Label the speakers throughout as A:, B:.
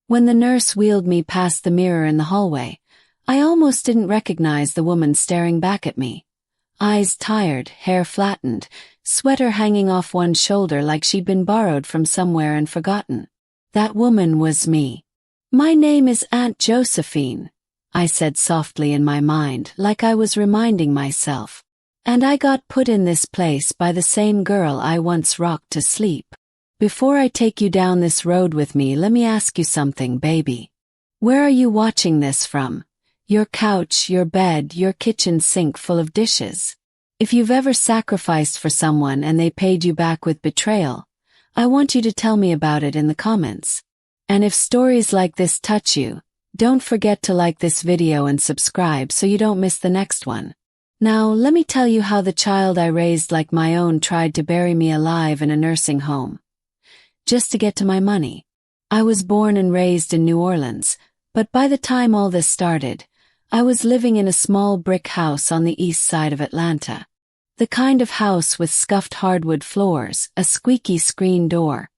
A: When the nurse wheeled me past the mirror in the hallway, I almost didn't recognize the woman staring back at me. Eyes tired, hair flattened, sweater hanging off one shoulder like she'd been borrowed from somewhere and forgotten. That woman was me. "My name is Aunt Josephine," I said softly in my mind, like I was reminding myself. "And I got put in this place by the same girl I once rocked to sleep. Before I take you down this road with me, let me ask you something, baby. Where are you watching this from? Your couch, your bed, your kitchen sink full of dishes? If you've ever sacrificed for someone and they paid you back with betrayal, I want you to tell me about it in the comments. And if stories like this touch you, don't forget to like this video and subscribe so you don't miss the next one. Now, let me tell you how the child I raised like my own tried to bury me alive in a nursing home, just to get to my money. I was born and raised in New Orleans, but by the time all this started, I was living in a small brick house on the east side of Atlanta. The kind of house with scuffed hardwood floors, a squeaky screen door,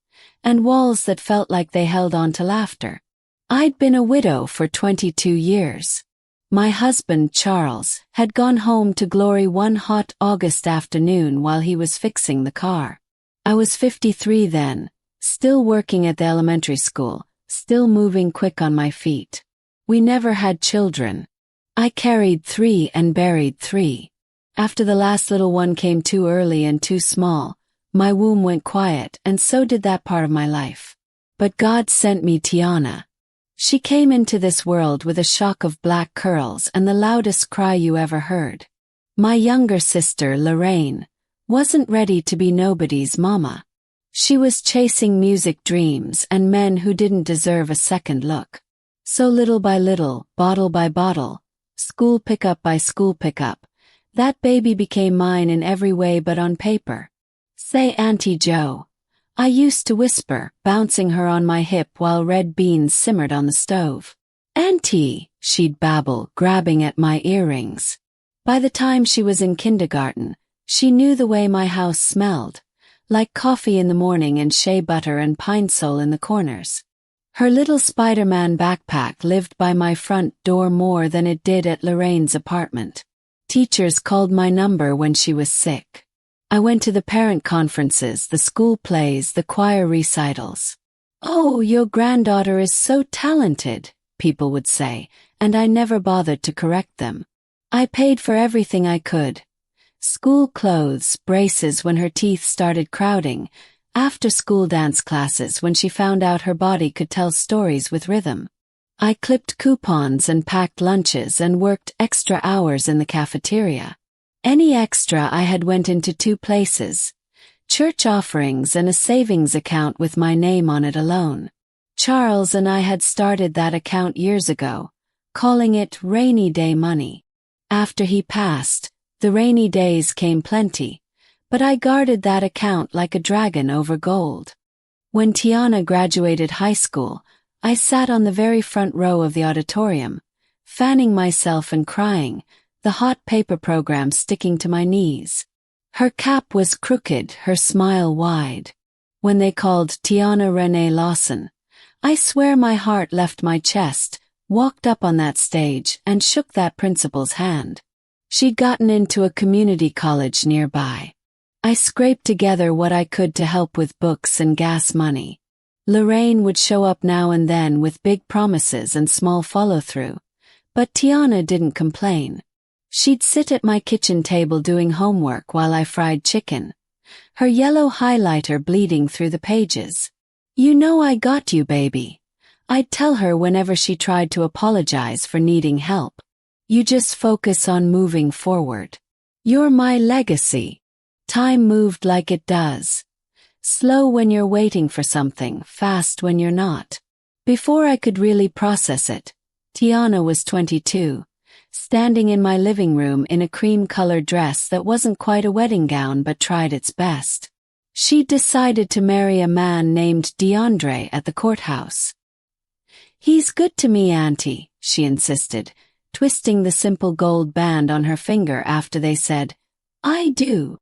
A: and walls that felt like they held on to laughter. I'd been a widow for 22 years. My husband, Charles, had gone home to glory one hot August afternoon while he was fixing the car. I was 53 then, still working at the elementary school, still moving quick on my feet. We never had children. I carried 3 and buried 3. After the last little one came too early and too small, my womb went quiet, and so did that part of my life. But God sent me Tiana. She came into this world with a shock of black curls and the loudest cry you ever heard. My younger sister, Lorraine, wasn't ready to be nobody's mama. She was chasing music dreams and men who didn't deserve a second look. So little by little, bottle by bottle, school pickup by school pickup, that baby became mine in every way but on paper. "Say, Auntie Joe," I used to whisper, bouncing her on my hip while red beans simmered on the stove. "Auntie," she'd babble, grabbing at my earrings. By the time she was in kindergarten, she knew the way my house smelled, like coffee in the morning and shea butter and pine sol in the corners. Her little Spider-Man backpack lived by my front door more than it did at Lorraine's apartment. Teachers called my number when she was sick. I went to the parent conferences, the school plays, the choir recitals. "Oh, your granddaughter is so talented," people would say, and I never bothered to correct them. I paid for everything I could. School clothes, braces when her teeth started crowding, after-school dance classes when she found out her body could tell stories with rhythm. I clipped coupons and packed lunches and worked extra hours in the cafeteria. Any extra I had went into 2 places: church offerings and a savings account with my name on it alone. Charles and I had started that account years ago, calling it rainy day money. After he passed, the rainy days came plenty, but I guarded that account like a dragon over gold. When Tiana graduated high school, I sat on the very front row of the auditorium, fanning myself and crying, the hot paper program sticking to my knees. Her cap was crooked, her smile wide. When they called Tiana Renee Lawson, I swear my heart left my chest, walked up on that stage, and shook that principal's hand. She'd gotten into a community college nearby. I scraped together what I could to help with books and gas money. Lorraine would show up now and then with big promises and small follow-through, but Tiana didn't complain. She'd sit at my kitchen table doing homework while I fried chicken, her yellow highlighter bleeding through the pages. "You know I got you, baby," I'd tell her whenever she tried to apologize for needing help. "You just focus on moving forward. You're my legacy." Time moved like it does. Slow when you're waiting for something, fast when you're not. Before I could really process it, Tiana was 22, standing in my living room in a cream-colored dress that wasn't quite a wedding gown but tried its best. She'd decided to marry a man named DeAndre at the courthouse. "He's good to me, Auntie," she insisted, twisting the simple gold band on her finger after they said, "I do.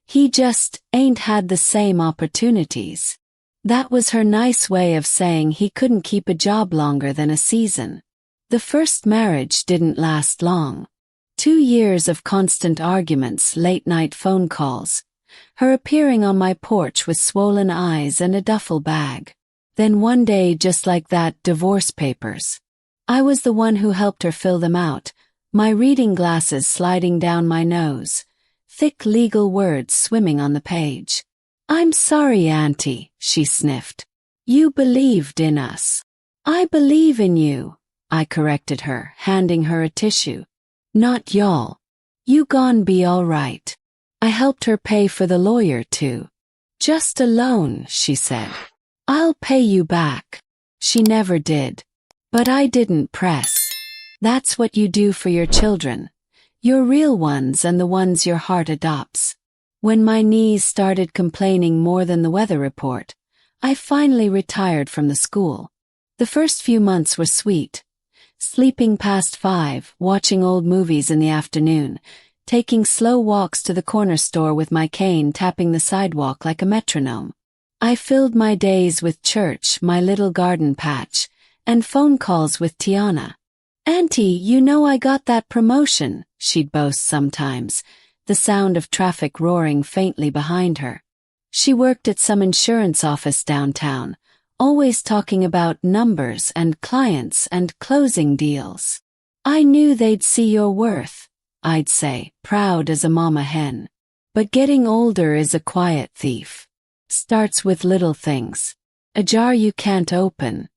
A: He just ain't had the same opportunities." That was her nice way of saying he couldn't keep a job longer than a season. The first marriage didn't last long. 2 years of constant arguments, late-night phone calls, her appearing on my porch with swollen eyes and a duffel bag. Then one day, just like that, divorce papers. I was the one who helped her fill them out, my reading glasses sliding down my nose, thick legal words swimming on the page. "I'm sorry, Auntie," she sniffed. "You believed in us." "I believe in you," I corrected her, handing her a tissue. "Not y'all. You gon' be all right." I helped her pay for the lawyer too. "Just a loan," she said. "I'll pay you back." She never did. But I didn't press. That's what you do for your children. Your real ones and the ones your heart adopts. When my knees started complaining more than the weather report, I finally retired from the school. The first few months were sweet. Sleeping past 5, watching old movies in the afternoon, taking slow walks to the corner store with my cane tapping the sidewalk like a metronome. I filled my days with church, my little garden patch, and phone calls with Tiana. "Auntie, you know I got that promotion," she'd boast sometimes, the sound of traffic roaring faintly behind her. She worked at some insurance office downtown, always talking about numbers and clients and closing deals. "I knew they'd see your worth," I'd say, proud as a mama hen. But getting older is a quiet thief. Starts with little things. A jar you can't open.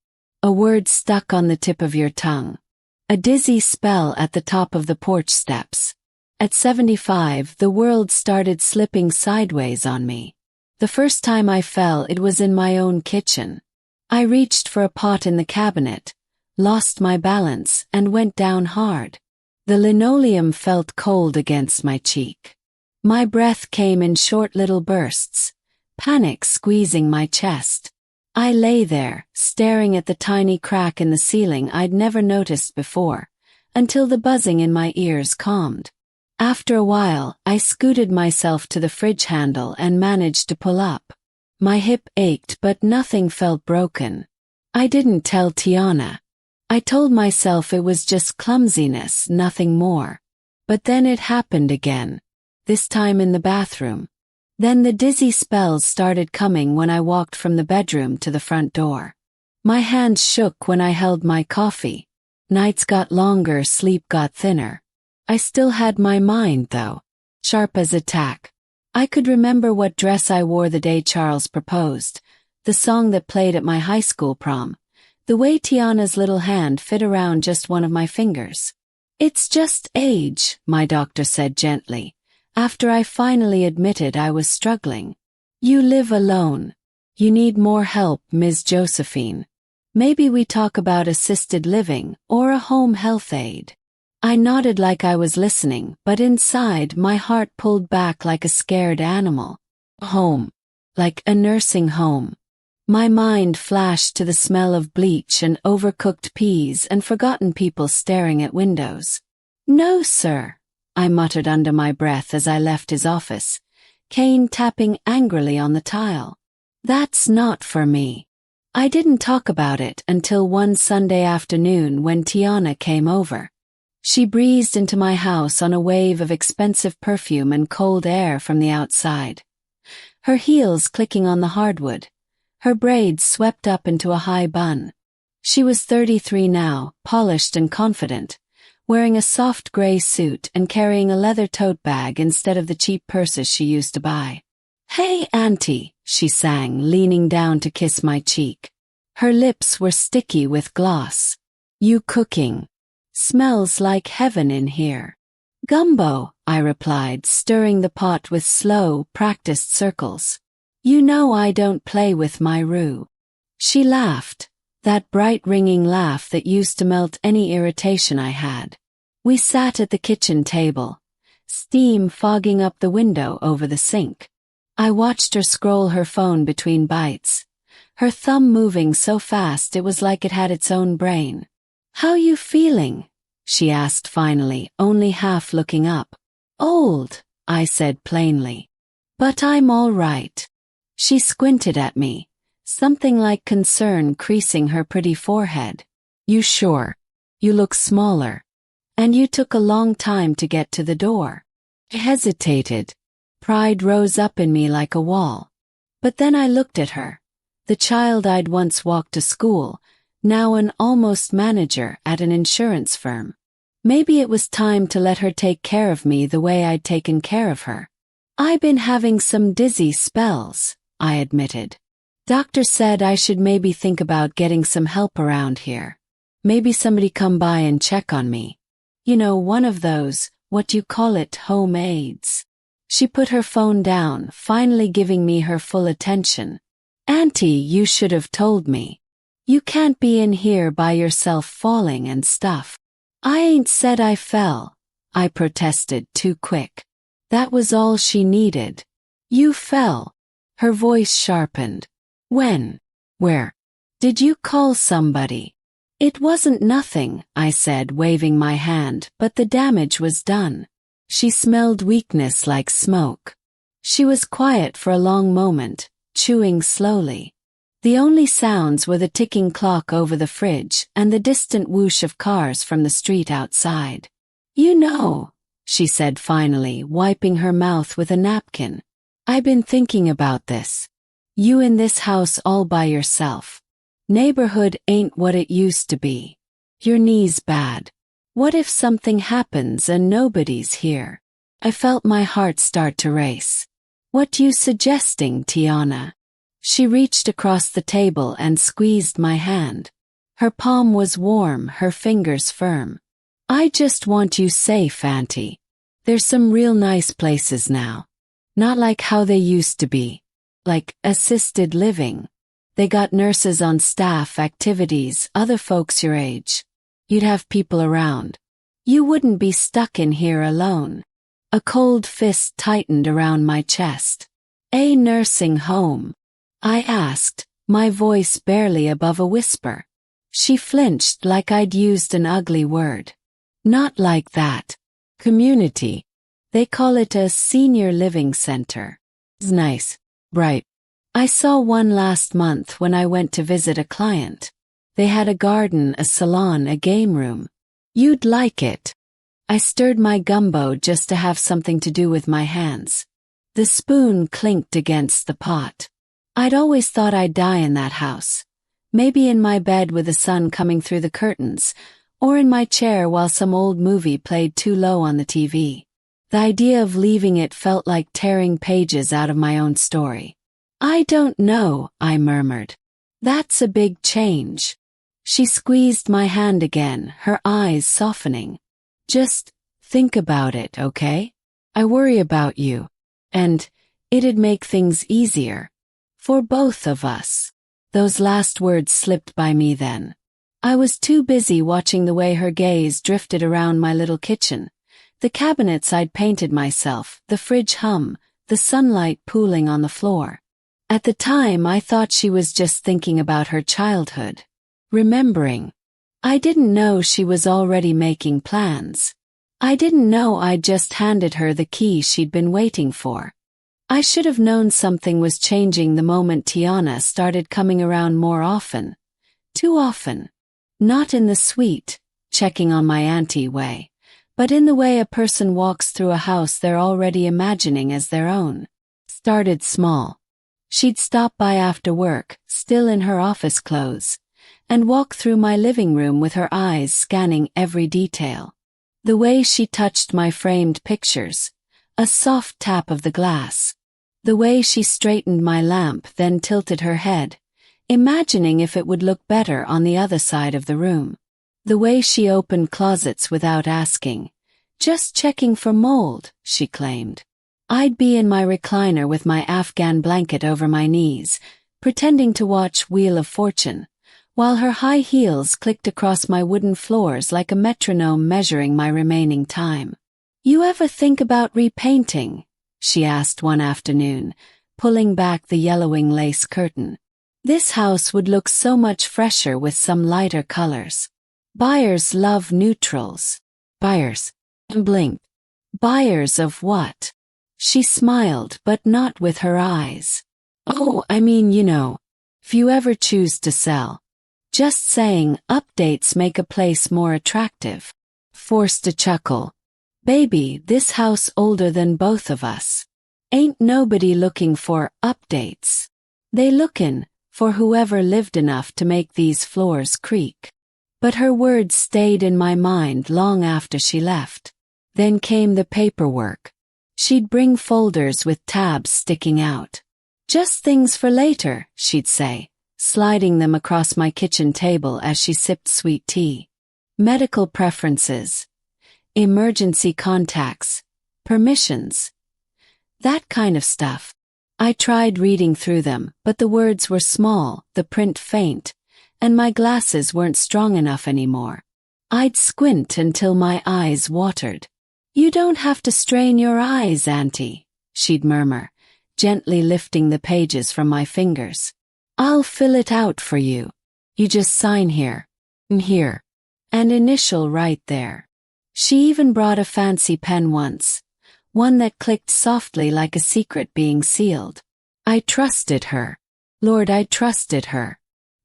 A: A word stuck on the tip of your tongue. A dizzy spell at the top of the porch steps. At 75, the world started slipping sideways on me. The first time I fell, it was in my own kitchen. I reached for a pot in the cabinet, lost my balance, and went down hard. The linoleum felt cold against my cheek. My breath came in short little bursts, panic squeezing my chest. I lay there, staring at the tiny crack in the ceiling I'd never noticed before, until the buzzing in my ears calmed. After a while, I scooted myself to the fridge handle and managed to pull up. My hip ached, but nothing felt broken. I didn't tell Tiana. I told myself it was just clumsiness, nothing more. But then it happened again, this time in the bathroom. Then the dizzy spells started coming when I walked from the bedroom to the front door. My hands shook when I held my coffee. Nights got longer, sleep got thinner. I still had my mind, though, sharp as a tack. I could remember what dress I wore the day Charles proposed, the song that played at my high school prom, the way Tiana's little hand fit around just one of my fingers. "It's just age," my doctor said gently, after I finally admitted I was struggling. "You live alone. You need more help, Ms. Josephine. Maybe we talk about assisted living or a home health aide." I nodded like I was listening, but inside my heart pulled back like a scared animal. Home. Like a nursing home. My mind flashed to the smell of bleach and overcooked peas and forgotten people staring at windows. "No, sir," I muttered under my breath as I left his office, cane tapping angrily on the tile. "That's not for me." I didn't talk about it until one Sunday afternoon when Tiana came over. She breezed into my house on a wave of expensive perfume and cold air from the outside. Her heels clicking on the hardwood, her braids swept up into a high bun. She was 33 now, polished and confident, wearing a soft gray suit and carrying a leather tote bag instead of the cheap purses she used to buy. "Hey, Auntie," she sang, leaning down to kiss my cheek. Her lips were sticky with gloss. "You cooking? Smells like heaven in here." "Gumbo," I replied, stirring the pot with slow, practiced circles. "You know I don't play with my roux." She laughed, that bright ringing laugh that used to melt any irritation I had. We sat at the kitchen table, steam fogging up the window over the sink. I watched her scroll her phone between bites, her thumb moving so fast it was like it had its own brain. "How you feeling?" she asked finally, only half looking up. "Old," I said plainly. "But I'm all right." She squinted at me, something like concern creasing her pretty forehead. You sure? You look smaller. And you took a long time to get to the door. I hesitated. Pride rose up in me like a wall. But then I looked at her. The child I'd once walked to school, now an almost manager at an insurance firm. Maybe it was time to let her take care of me the way I'd taken care of her. I've been having some dizzy spells, I admitted. Doctor said I should maybe think about getting some help around here. Maybe somebody come by and check on me. You know, one of those, what you call it, home aides. She put her phone down, finally giving me her full attention. Auntie, you should have told me. You can't be in here by yourself falling and stuff. I ain't said I fell, I protested too quick. That was all she needed. You fell. Her voice sharpened. When? Where? Did you call somebody? It wasn't nothing, I said, waving my hand, but the damage was done. She smelled weakness like smoke. She was quiet for a long moment, chewing slowly. The only sounds were the ticking clock over the fridge and the distant whoosh of cars from the street outside. You know, she said finally, wiping her mouth with a napkin. I've been thinking about this. You in this house all by yourself. Neighborhood ain't what it used to be. Your knee's bad. What if something happens and nobody's here? I felt my heart start to race. What you suggesting, Tiana? She reached across the table and squeezed my hand. Her palm was warm, her fingers firm. I just want you safe, Auntie. There's some real nice places now. Not like how they used to be. Like assisted living. They got nurses on staff, activities, other folks your age. You'd have people around. You wouldn't be stuck in here alone. A cold fist tightened around my chest. A nursing home? I asked, my voice barely above a whisper. She flinched like I'd used an ugly word. Not like that. Community. They call it a senior living center. It's nice. Right. I saw one last month when I went to visit a client. They had a garden, a salon, a game room. You'd like it. I stirred my gumbo just to have something to do with my hands. The spoon clinked against the pot. I'd always thought I'd die in that house. Maybe in my bed with the sun coming through the curtains, or in my chair while some old movie played too low on the TV. The idea of leaving it felt like tearing pages out of my own story. I don't know, I murmured. That's a big change. She squeezed my hand again, her eyes softening. Just think about it, okay? I worry about you. And it'd make things easier. For both of us. Those last words slipped by me then. I was too busy watching the way her gaze drifted around my little kitchen. The cabinets I'd painted myself, the fridge hum, the sunlight pooling on the floor. At the time I thought she was just thinking about her childhood. Remembering. I didn't know she was already making plans. I didn't know I'd just handed her the key she'd been waiting for. I should have known something was changing the moment Tiana started coming around more often. Too often. Not in the sweet, checking on my auntie way, but in the way a person walks through a house they're already imagining as their own. Started small. She'd stop by after work, still in her office clothes, and walk through my living room with her eyes scanning every detail. The way she touched my framed pictures, a soft tap of the glass. The way she straightened my lamp, then tilted her head, imagining if it would look better on the other side of the room. The way she opened closets without asking. Just checking for mold, she claimed. I'd be in my recliner with my Afghan blanket over my knees, pretending to watch Wheel of Fortune, while her high heels clicked across my wooden floors like a metronome measuring my remaining time. You ever think about repainting? She asked one afternoon, pulling back the yellowing lace curtain. This house would look so much fresher with some lighter colors. Buyers love neutrals. Buyers. Blinked. Buyers of what? She smiled, but not with her eyes. Oh, I mean, you know. Few ever choose to sell. Just saying, updates make a place more attractive. Forced a chuckle. Baby, this house older than both of us. Ain't nobody looking for updates. They lookin' for whoever lived enough to make these floors creak. But her words stayed in my mind long after she left. Then came the paperwork. She'd bring folders with tabs sticking out. Just things for later, she'd say, sliding them across my kitchen table as she sipped sweet tea. Medical preferences. Emergency contacts. Permissions. That kind of stuff. I tried reading through them, but the words were small, the print faint, and my glasses weren't strong enough anymore. I'd squint until my eyes watered. You don't have to strain your eyes, Auntie, she'd murmur, gently lifting the pages from my fingers. I'll fill it out for you. You just sign here, and here, and initial right there. She even brought a fancy pen once, one that clicked softly like a secret being sealed. I trusted her. Lord, I trusted her.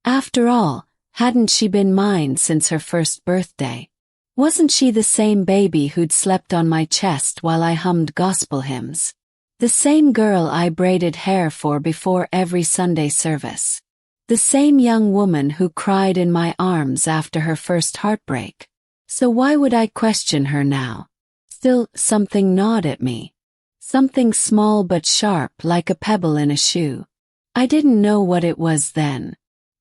A: After all, hadn't she been mine since her first birthday? Wasn't she the same baby who'd slept on my chest while I hummed gospel hymns? The same girl I braided hair for before every Sunday service. The same young woman who cried in my arms after her first heartbreak. So why would I question her now? Still, something gnawed at me. Something small but sharp like a pebble in a shoe. I didn't know what it was then.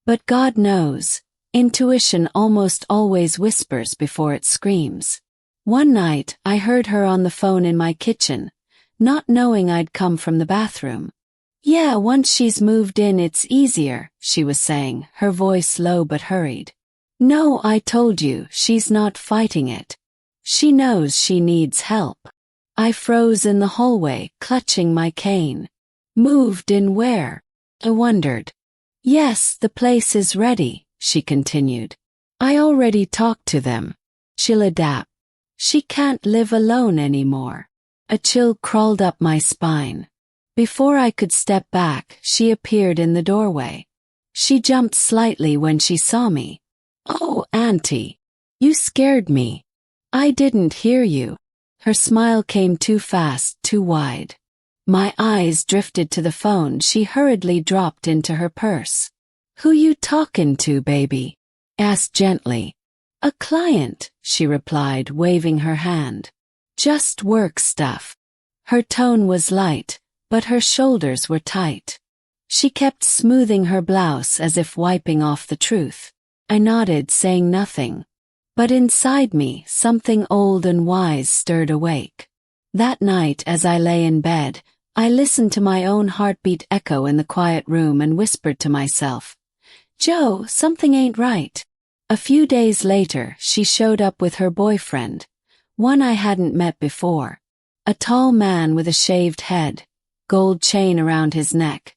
A: But God knows. Intuition almost always whispers before it screams. One night, I heard her on the phone in my kitchen, not knowing I'd come from the bathroom. Yeah, once she's moved in it's easier, she was saying, her voice low but hurried. No, I told you, she's not fighting it. She knows she needs help. I froze in the hallway, clutching my cane. Moved in where? I wondered. Yes, the place is ready, she continued. I already talked to them. She'll adapt. She can't live alone anymore. A chill crawled up my spine. Before I could step back, she appeared in the doorway. She jumped slightly when she saw me. Oh, Auntie, you scared me. I didn't hear you. Her smile came too fast, too wide. My eyes drifted to the phone she hurriedly dropped into her purse. Who you talkin' to, baby? Asked gently. A client, she replied, waving her hand. Just work stuff. Her tone was light, but her shoulders were tight. She kept smoothing her blouse as if wiping off the truth. I nodded, saying nothing. But inside me, something old and wise stirred awake. That night, as I lay in bed, I listened to my own heartbeat echo in the quiet room and whispered to myself, Joe, something ain't right. A few days later, she showed up with her boyfriend, one I hadn't met before. A tall man with a shaved head, gold chain around his neck,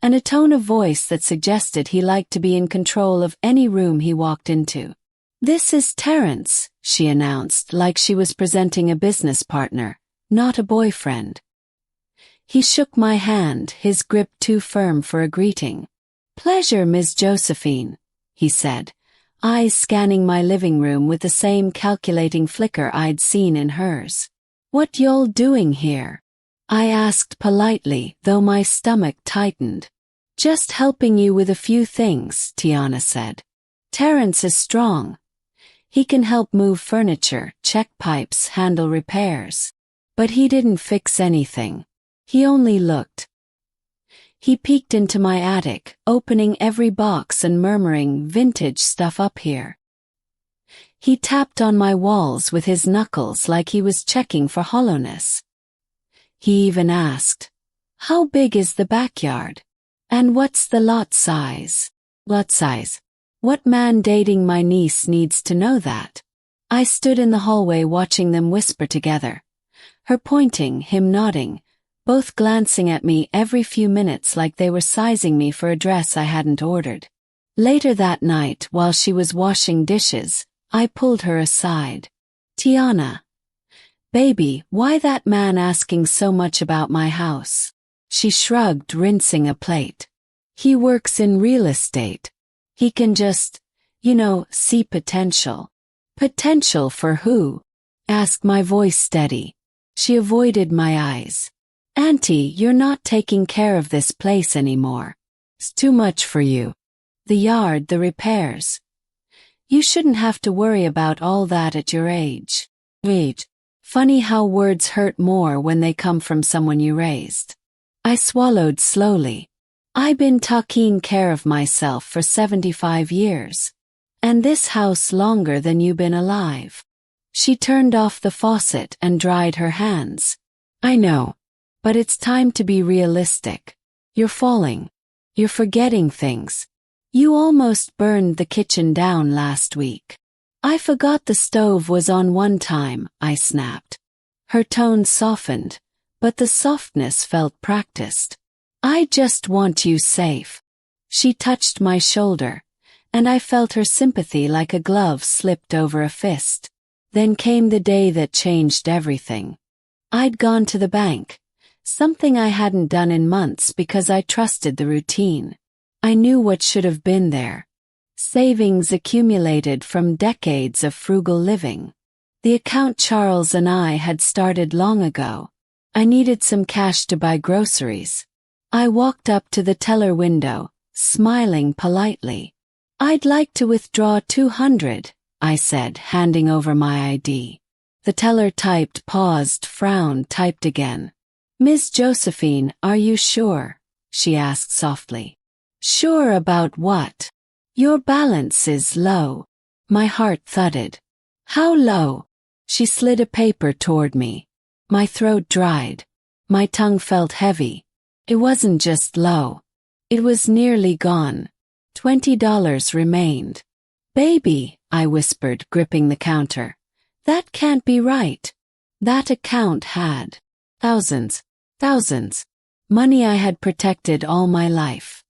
A: and a tone of voice that suggested he liked to be in control of any room he walked into. This is Terrence, she announced, like she was presenting a business partner, not a boyfriend. He shook my hand, his grip too firm for a greeting. Pleasure, Miss Josephine, he said, eyes scanning my living room with the same calculating flicker I'd seen in hers. What y'all doing here? I asked politely, though my stomach tightened. Just helping you with a few things, Tiana said. Terrence is strong. He can help move furniture, check pipes, handle repairs. But he didn't fix anything. He only looked. He peeked into my attic, opening every box and murmuring, vintage stuff up here. He tapped on my walls with his knuckles like he was checking for hollowness. He even asked, how big is the backyard? And what's the lot size? Lot size? What man dating my niece needs to know that? I stood in the hallway watching them whisper together. Her pointing, him nodding, both glancing at me every few minutes like they were sizing me for a dress I hadn't ordered. Later that night, while she was washing dishes, I pulled her aside. Tiana. Baby, why that man asking so much about my house? She shrugged, rinsing a plate. He works in real estate. He can just, see potential. Potential for who? Asked my voice steady. She avoided my eyes. Auntie, you're not taking care of this place anymore. It's too much for you. The yard, the repairs. You shouldn't have to worry about all that at your age. Wait. Funny how words hurt more when they come from someone you raised. I swallowed slowly. I've been taking care of myself for 75 years. And this house longer than you've been alive. She turned off the faucet and dried her hands. I know. But it's time to be realistic. You're falling. You're forgetting things. You almost burned the kitchen down last week. I forgot the stove was on one time, I snapped. Her tone softened, but the softness felt practiced. I just want you safe. She touched my shoulder, and I felt her sympathy like a glove slipped over a fist. Then came the day that changed everything. I'd gone to the bank, something I hadn't done in months because I trusted the routine. I knew what should have been there. Savings accumulated from decades of frugal living. The account Charles and I had started long ago. I needed some cash to buy groceries. I walked up to the teller window, smiling politely. I'd like to withdraw $200, I said, handing over my ID. The teller typed, paused, frowned, typed again. Miss Josephine, are you sure? She asked softly. Sure about what? Your balance is low. My heart thudded. How low? She slid a paper toward me. My throat dried. My tongue felt heavy. It wasn't just low. It was nearly gone. $20 remained. Baby, I whispered, gripping the counter. That can't be right. That account had thousands. Money I had protected all my life.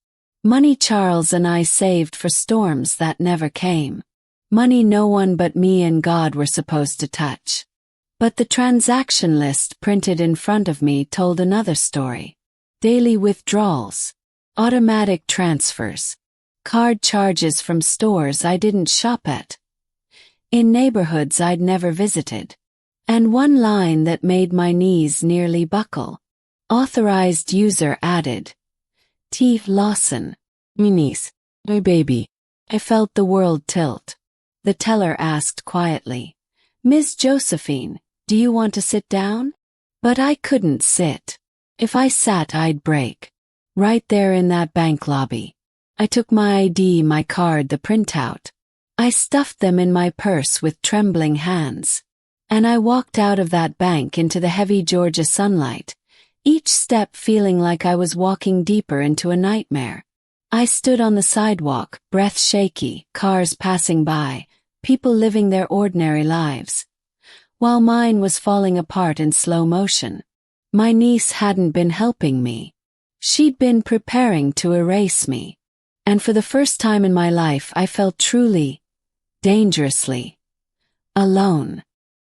A: Money Charles and I saved for storms that never came. Money no one but me and God were supposed to touch. But the transaction list printed in front of me told another story. Daily withdrawals. Automatic transfers. Card charges from stores I didn't shop at. In neighborhoods I'd never visited. And one line that made my knees nearly buckle. Authorized user added. T. Lawson. Me niece. My baby. I felt the world tilt. The teller asked quietly. Miss Josephine, do you want to sit down? But I couldn't sit. If I sat I'd break. Right there in that bank lobby. I took my ID, my card, the printout. I stuffed them in my purse with trembling hands. And I walked out of that bank into the heavy Georgia sunlight, each step feeling like I was walking deeper into a nightmare. I stood on the sidewalk, breath shaky, cars passing by, people living their ordinary lives, while mine was falling apart in slow motion. My niece hadn't been helping me. She'd been preparing to erase me. And for the first time in my life I felt truly, dangerously, alone.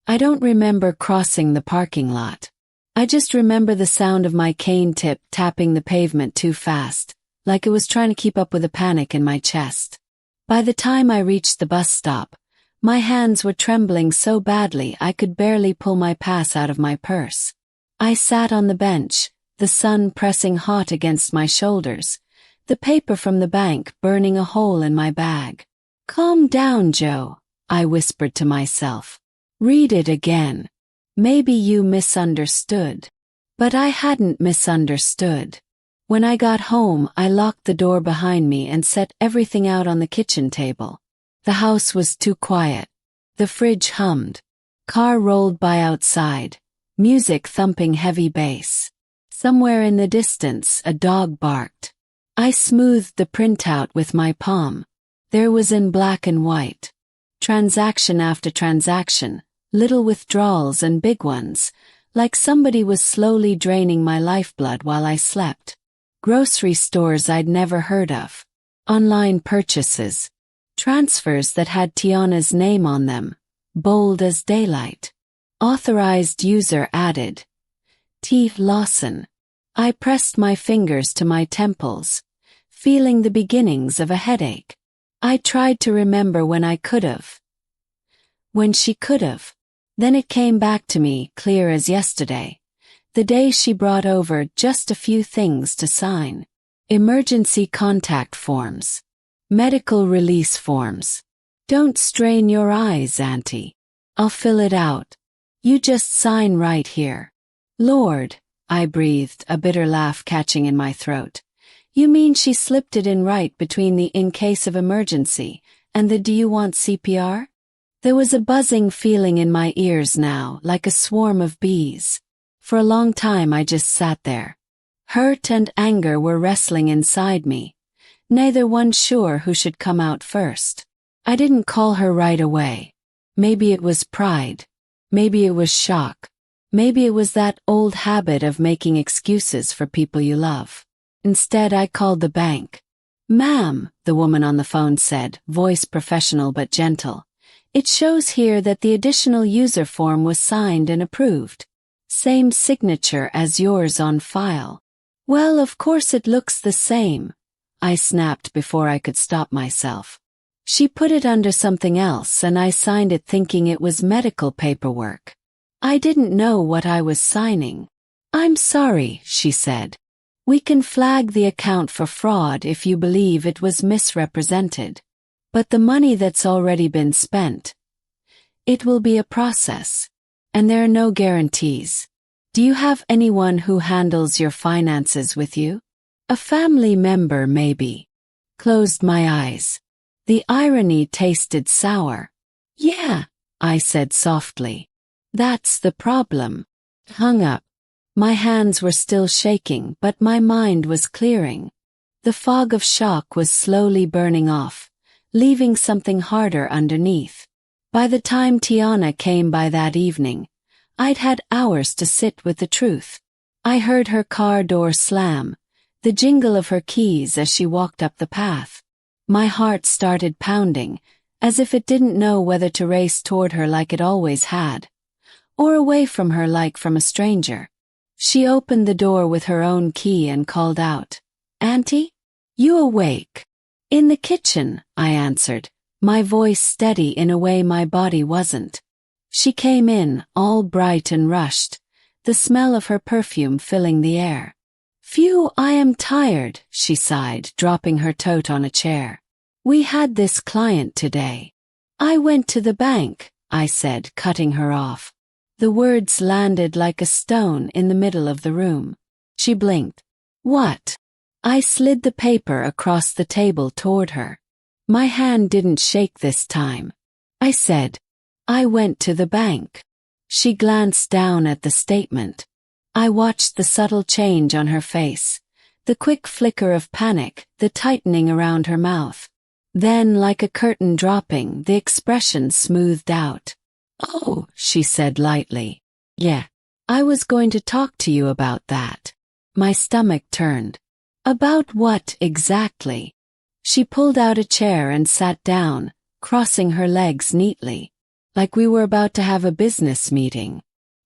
A: I don't remember crossing the parking lot. I just remember the sound of my cane tip tapping the pavement too fast, like it was trying to keep up with the panic in my chest. By the time I reached the bus stop, my hands were trembling so badly I could barely pull my pass out of my purse. I sat on the bench, the sun pressing hot against my shoulders, the paper from the bank burning a hole in my bag. Calm down, Joe, I whispered to myself. Read it again. Maybe you misunderstood. But I hadn't misunderstood. When I got home, I locked the door behind me and set everything out on the kitchen table. The house was too quiet. The fridge hummed. Car rolled by outside, music thumping heavy bass. Somewhere in the distance, a dog barked. I smoothed the printout with my palm. There was in black and white. Transaction after transaction, little withdrawals and big ones, like somebody was slowly draining my lifeblood while I slept. Grocery stores I'd never heard of. Online purchases. Transfers that had Tiana's name on them, bold as daylight. Authorized user added. T. Lawson. I pressed my fingers to my temples, feeling the beginnings of a headache. I tried to remember when I could've. When she could've. Then it came back to me, clear as yesterday. The day she brought over just a few things to sign. Emergency contact forms. Medical release forms. Don't strain your eyes, Auntie. I'll fill it out. You just sign right here. Lord, I breathed, a bitter laugh catching in my throat. You mean she slipped it in right between the "in case of emergency" and the "do you want CPR"? There was a buzzing feeling in my ears now, like a swarm of bees. For a long time I just sat there. Hurt and anger were wrestling inside me, neither one sure who should come out first. I didn't call her right away. Maybe it was pride. Maybe it was shock. Maybe it was that old habit of making excuses for people you love. Instead, I called the bank. "Ma'am," the woman on the phone said, voice professional but gentle. "It shows here that the additional user form was signed and approved. Same signature as yours on file." "Well, of course it looks the same," I snapped before I could stop myself. She put it under something else and I signed it thinking it was medical paperwork. I didn't know what I was signing. "I'm sorry," she said. "We can flag the account for fraud if you believe it was misrepresented. But the money that's already been spent, it will be a process. And there are no guarantees. Do you have anyone who handles your finances with you? A family member, maybe?" Closed my eyes. The irony tasted sour. "Yeah," I said softly. "That's the problem." Hung up. My hands were still shaking, but my mind was clearing. The fog of shock was slowly burning off, leaving something harder underneath. By the time Tiana came by that evening, I'd had hours to sit with the truth. I heard her car door slam, the jingle of her keys as she walked up the path. My heart started pounding, as if it didn't know whether to race toward her like it always had, or away from her like from a stranger. She opened the door with her own key and called out, "Auntie? You awake?" "In the kitchen," I answered, my voice steady in a way my body wasn't. She came in, all bright and rushed, the smell of her perfume filling the air. "Phew, I am tired," she sighed, dropping her tote on a chair. "We had this client today." "I went to the bank," I said, cutting her off. The words landed like a stone in the middle of the room. She blinked. "What?" I slid the paper across the table toward her. My hand didn't shake this time. I said, "I went to the bank." She glanced down at the statement. I watched the subtle change on her face, the quick flicker of panic, the tightening around her mouth. Then, like a curtain dropping, the expression smoothed out. "Oh," she said lightly. "Yeah. I was going to talk to you about that." My stomach turned. "About what exactly?" She pulled out a chair and sat down, crossing her legs neatly, like we were about to have a business meeting.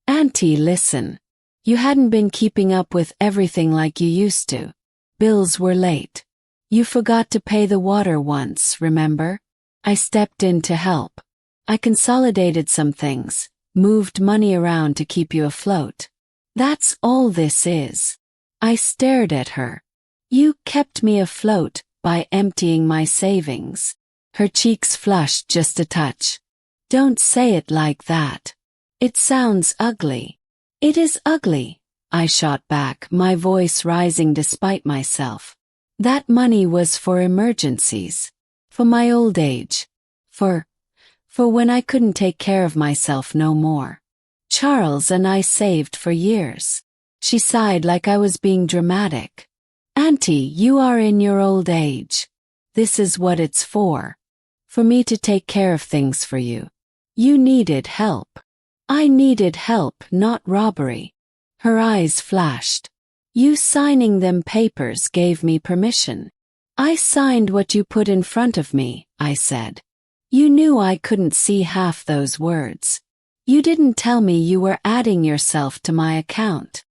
A: "Auntie, listen. You hadn't been keeping up with everything like you used to. Bills were late. You forgot to pay the water once, remember? I stepped in to help. I consolidated some things, moved money around to keep you afloat. That's all this is." I stared at her. "You kept me afloat by emptying my savings." Her cheeks flushed just a touch. "Don't say it like that. It sounds ugly." "It is ugly," I shot back, my voice rising despite myself. "That money was for emergencies. For my old age. For when I couldn't take care of myself no more. Charles and I saved for years." She sighed like I was being dramatic. "Auntie, you are in your old age. This is what it's for. For me to take care of things for you. You needed help." "I needed help, not robbery." Her eyes flashed. "You signing them papers gave me permission." "I signed what you put in front of me," I said. "You knew I couldn't see half those words. You didn't tell me you were adding yourself to my account."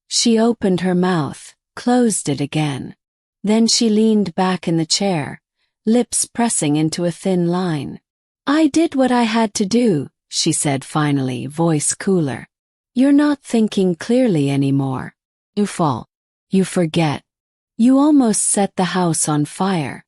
A: She opened her mouth, closed it again. Then she leaned back in the chair, lips pressing into a thin line. I did what I had to do, she said finally, voice cooler. You're not thinking clearly anymore. You fall. You forget. You almost set the house on fire.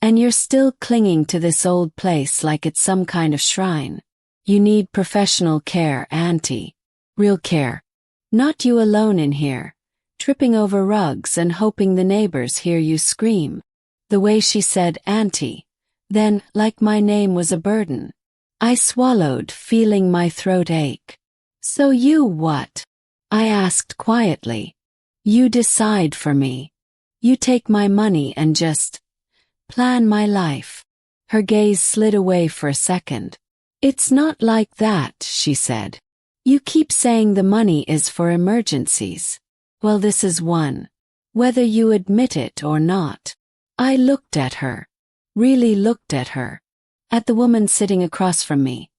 A: And you're still clinging to this old place like it's some kind of shrine. You need professional care, Auntie. Real care. Not you alone in here, tripping over rugs and hoping the neighbors hear you scream. The way she said Auntie, then, like my name was a burden. I swallowed, feeling my throat ache. So you what? I asked quietly. You decide for me. You take my money and just plan my life. Her gaze slid away for a second. It's not like that, she said. You keep saying the money is for emergencies. Well, this is one. Whether you admit it or not. I looked at her. Really looked at her. At the woman sitting across from me.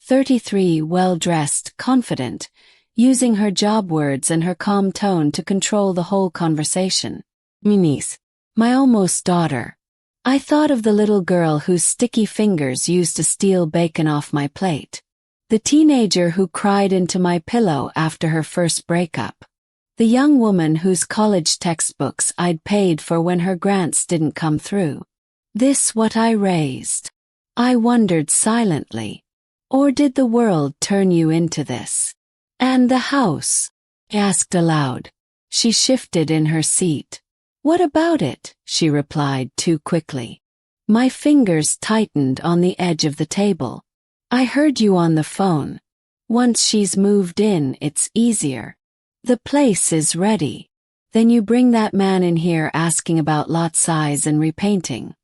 A: 33, well-dressed, confident, using her job words and her calm tone to control the whole conversation. My niece. My almost daughter. I thought of the little girl whose sticky fingers used to steal bacon off my plate. The teenager who cried into my pillow after her first breakup. The young woman whose college textbooks I'd paid for when her grants didn't come through. This what I raised? I wondered silently. Or did the world turn you into this? And the house? I asked aloud. She shifted in her seat. What about it? She replied too quickly. My fingers tightened on the edge of the table. I heard you on the phone. Once she's moved in, it's easier. The place is ready. Then you bring that man in here asking about lot size and repainting.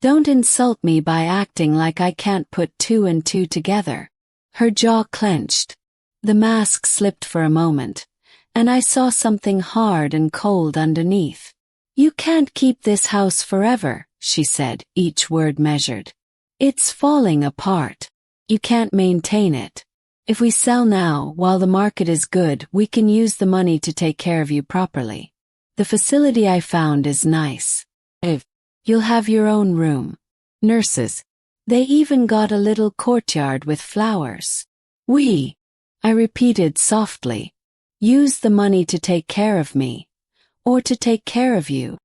A: Don't insult me by acting like I can't put two and two together. Her jaw clenched. The mask slipped for a moment, and I saw something hard and cold underneath. You can't keep this house forever, she said, each word measured. It's falling apart. You can't maintain it. If we sell now, while the market is good, we can use the money to take care of you properly. The facility I found is nice. You'll have your own room. Nurses. They even got a little courtyard with flowers. I repeated softly. Use the money to take care of me. Or to take care of you.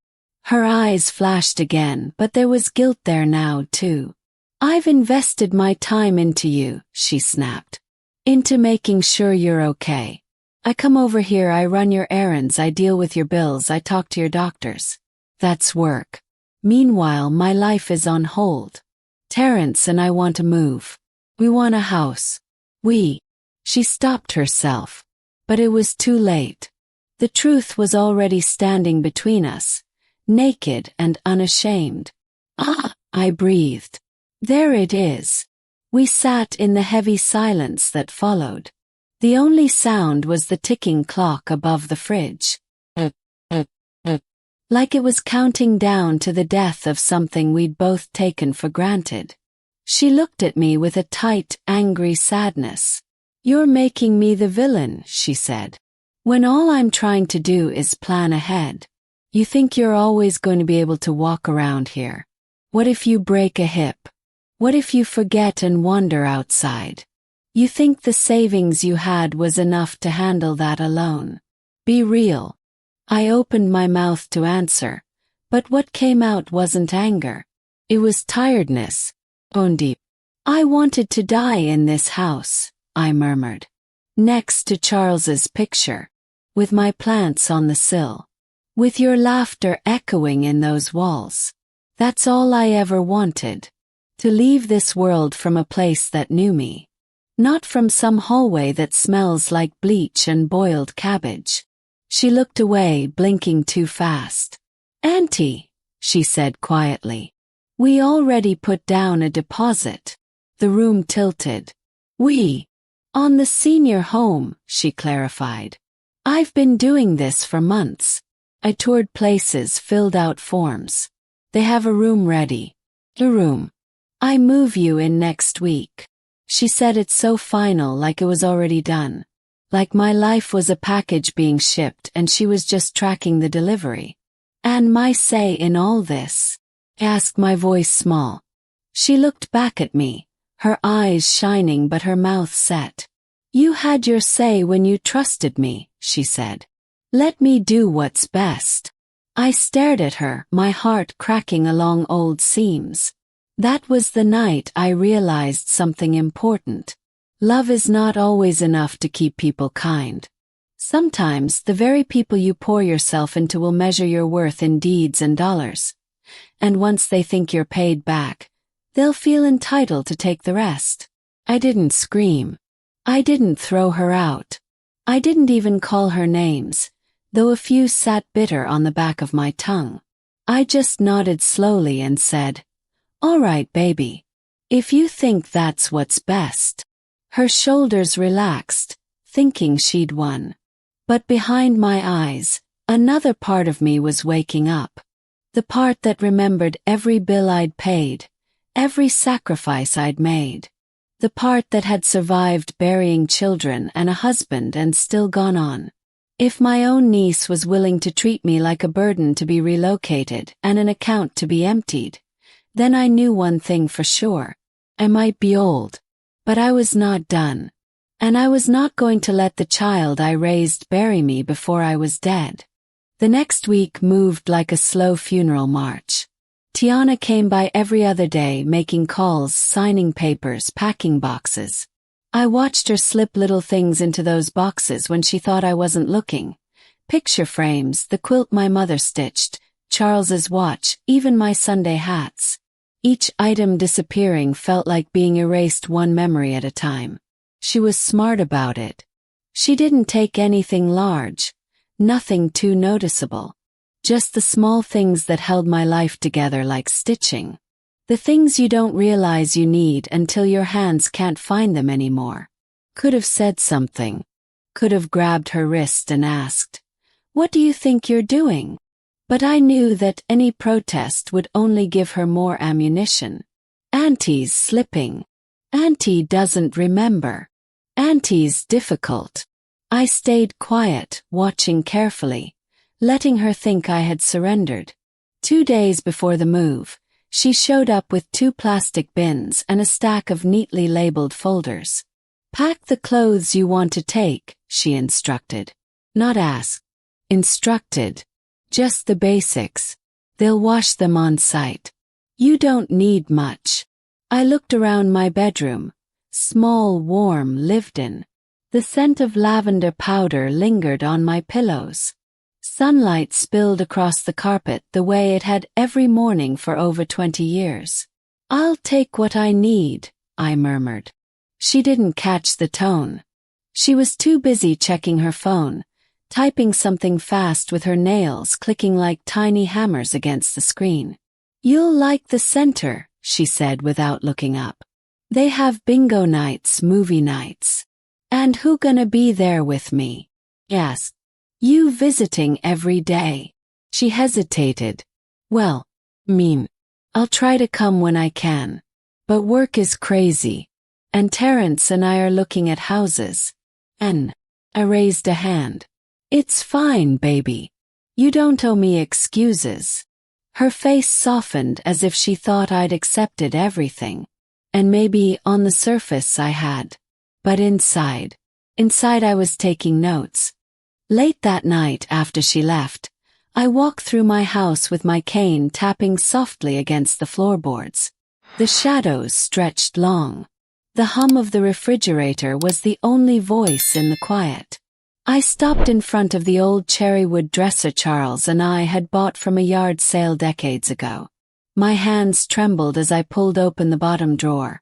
A: Her eyes flashed again, but there was guilt there now, too. I've invested my time into you, she snapped. Into making sure you're okay. I come over here, I run your errands, I deal with your bills, I talk to your doctors. That's work. Meanwhile, my life is on hold. Terrence and I want to move. We want a house. She stopped herself. But it was too late. The truth was already standing between us, naked and unashamed. I breathed. There it is. We sat in the heavy silence that followed. The only sound was the ticking clock above the fridge. Like it was counting down to the death of something we'd both taken for granted. She looked at me with a tight, angry sadness. You're making me the villain, she said. When all I'm trying to do is plan ahead. You think you're always going to be able to walk around here. What if you break a hip? What if you forget and wander outside? You think the savings you had was enough to handle that alone? Be real. I opened my mouth to answer, but what came out wasn't anger. It was tiredness. Bone deep. I wanted to die in this house, I murmured. Next to Charles's picture. With my plants on the sill. With your laughter echoing in those walls. That's all I ever wanted. To leave this world from a place that knew me. Not from some hallway that smells like bleach and boiled cabbage. She looked away, blinking too fast. Auntie, she said quietly. We already put down a deposit. The room tilted. On the senior home, she clarified. I've been doing this for months. I toured places, filled out forms. They have a room ready. A room. I move you in next week. She said it so final, like it was already done. Like my life was a package being shipped and she was just tracking the delivery. "And my say in all this?" asked my voice small. She looked back at me, her eyes shining but her mouth set. "You had your say when you trusted me," she said. "Let me do what's best." I stared at her, my heart cracking along old seams. That was the night I realized something important. Love is not always enough to keep people kind. Sometimes the very people you pour yourself into will measure your worth in deeds and dollars. And once they think you're paid back, they'll feel entitled to take the rest. I didn't scream. I didn't throw her out. I didn't even call her names, though a few sat bitter on the back of my tongue. I just nodded slowly and said, "All right, baby. If you think that's what's best." Her shoulders relaxed, thinking she'd won. But behind my eyes, another part of me was waking up. The part that remembered every bill I'd paid, every sacrifice I'd made. The part that had survived burying children and a husband and still gone on. If my own niece was willing to treat me like a burden to be relocated and an account to be emptied, then I knew one thing for sure. I might be old, but I was not done. And I was not going to let the child I raised bury me before I was dead. The next week moved like a slow funeral march. Tiana came by every other day, making calls, signing papers, packing boxes. I watched her slip little things into those boxes when she thought I wasn't looking. Picture frames, the quilt my mother stitched, Charles's watch, even my Sunday hats. Each item disappearing felt like being erased one memory at a time. She was smart about it. She didn't take anything large, nothing too noticeable. Just the small things that held my life together, like stitching. The things you don't realize you need until your hands can't find them anymore. Could have said something. Could have grabbed her wrist and asked, "What do you think you're doing?" But I knew that any protest would only give her more ammunition. Auntie's slipping. Auntie doesn't remember. Auntie's difficult. I stayed quiet, watching carefully, letting her think I had surrendered. 2 days before the move, she showed up with 2 plastic bins and a stack of neatly labeled folders. "Pack the clothes you want to take," she instructed. Not asked. Instructed. Just the basics. They'll wash them on site. You don't need much. I looked around my bedroom. Small, warm, lived in. The scent of lavender powder lingered on my pillows. Sunlight spilled across the carpet the way it had every morning for over 20 years. "I'll take what I need," I murmured. She didn't catch the tone. She was too busy checking her phone, typing something fast with her nails clicking like tiny hammers against the screen. "You'll like the center," she said without looking up. "They have bingo nights, movie nights. And who gonna be there with me?" "Yes. You visiting every day." She hesitated. "Well, I'll try to come when I can. But work is crazy. And Terrence and I are looking at houses." And I raised a hand. "It's fine, baby. You don't owe me excuses." Her face softened as if she thought I'd accepted everything. And maybe on the surface I had. But inside I was taking notes. Late that night after she left, I walked through my house with my cane tapping softly against the floorboards. The shadows stretched long. The hum of the refrigerator was the only voice in the quiet. I stopped in front of the old cherrywood dresser Charles and I had bought from a yard sale decades ago. My hands trembled as I pulled open the bottom drawer.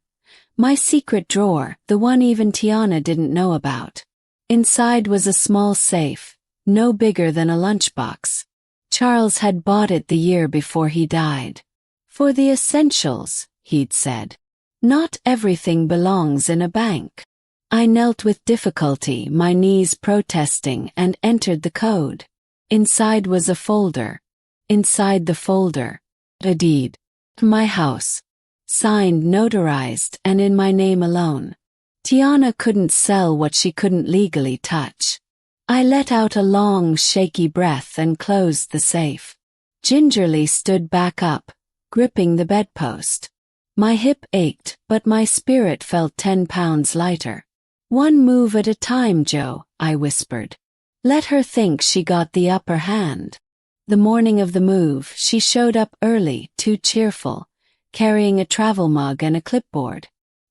A: My secret drawer, the one even Tiana didn't know about. Inside was a small safe, no bigger than a lunchbox. Charles had bought it the year before he died. "For the essentials," he'd said. "Not everything belongs in a bank." I knelt with difficulty, my knees protesting, and entered the code. Inside was a folder. Inside the folder, a deed. My house. Signed, notarized, and in my name alone. Tiana couldn't sell what she couldn't legally touch. I let out a long, shaky breath and closed the safe. gingerly stood back up, gripping the bedpost. My hip ached, but my spirit felt 10 pounds lighter. "One move at a time, Joe," I whispered. "Let her think she got the upper hand." The morning of the move, she showed up early, too cheerful, carrying a travel mug and a clipboard.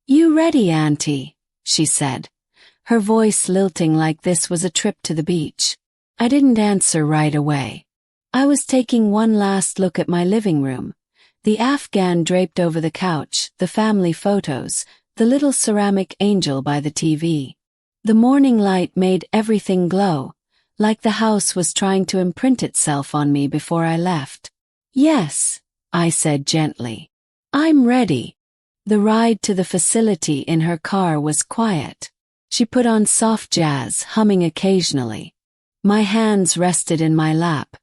A: "You ready, Auntie?" she said, her voice lilting like this was a trip to the beach. I didn't answer right away. I was taking one last look at my living room. The Afghan draped over the couch, the family photos, the little ceramic angel by the TV. The morning light made everything glow, like the house was trying to imprint itself on me before I left. "Yes," I said gently. "I'm ready." The ride to the facility in her car was quiet. She put on soft jazz, humming occasionally. My hands rested in my lap,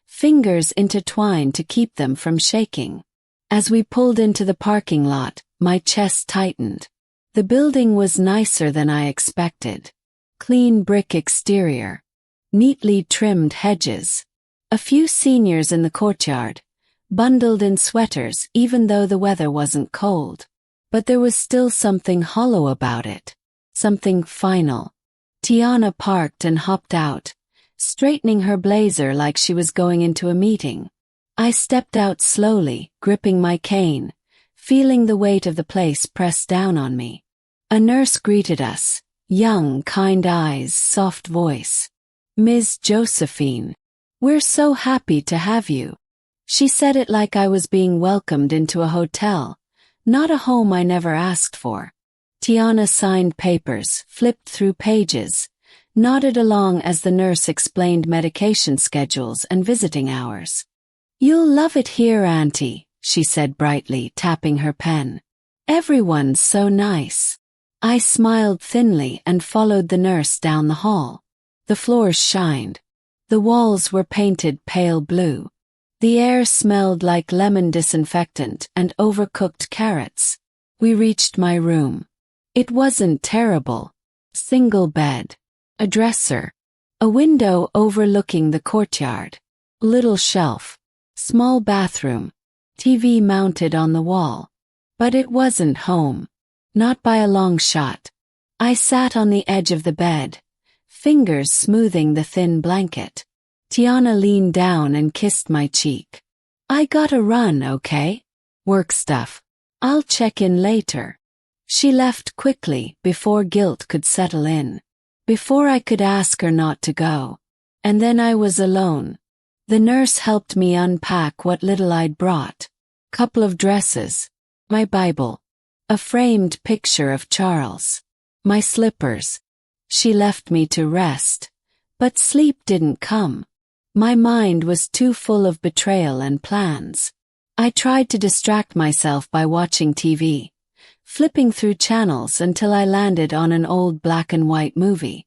A: fingers intertwined to keep them from shaking. As we pulled into the parking lot, my chest tightened. The building was nicer than I expected. Clean brick exterior, neatly trimmed hedges. A few seniors in the courtyard, bundled in sweaters even though the weather wasn't cold. But there was still something hollow about it. Something final. Tiana parked and hopped out, straightening her blazer like she was going into a meeting. I stepped out slowly, gripping my cane, feeling the weight of the place press down on me. A nurse greeted us, young, kind eyes, soft voice. "Ms. Josephine, we're so happy to have you." She said it like I was being welcomed into a hotel, not a home I never asked for. Tiana signed papers, flipped through pages, nodded along as the nurse explained medication schedules and visiting hours. "You'll love it here, Auntie," she said brightly, tapping her pen. "Everyone's so nice." I smiled thinly and followed the nurse down the hall. The floors shined. The walls were painted pale blue. The air smelled like lemon disinfectant and overcooked carrots. We reached my room. It wasn't terrible. Single bed. A dresser. A window overlooking the courtyard. Little shelf. Small bathroom. TV mounted on the wall. But it wasn't home. Not by a long shot. I sat on the edge of the bed, fingers smoothing the thin blanket. Tiana leaned down and kissed my cheek. "I gotta run, okay? Work stuff. I'll check in later." She left quickly before guilt could settle in. Before I could ask her not to go. And then I was alone. The nurse helped me unpack what little I'd brought. Couple of dresses. My Bible. A framed picture of Charles. My slippers. She left me to rest. But sleep didn't come. My mind was too full of betrayal and plans. I tried to distract myself by watching TV, flipping through channels until I landed on an old black and white movie.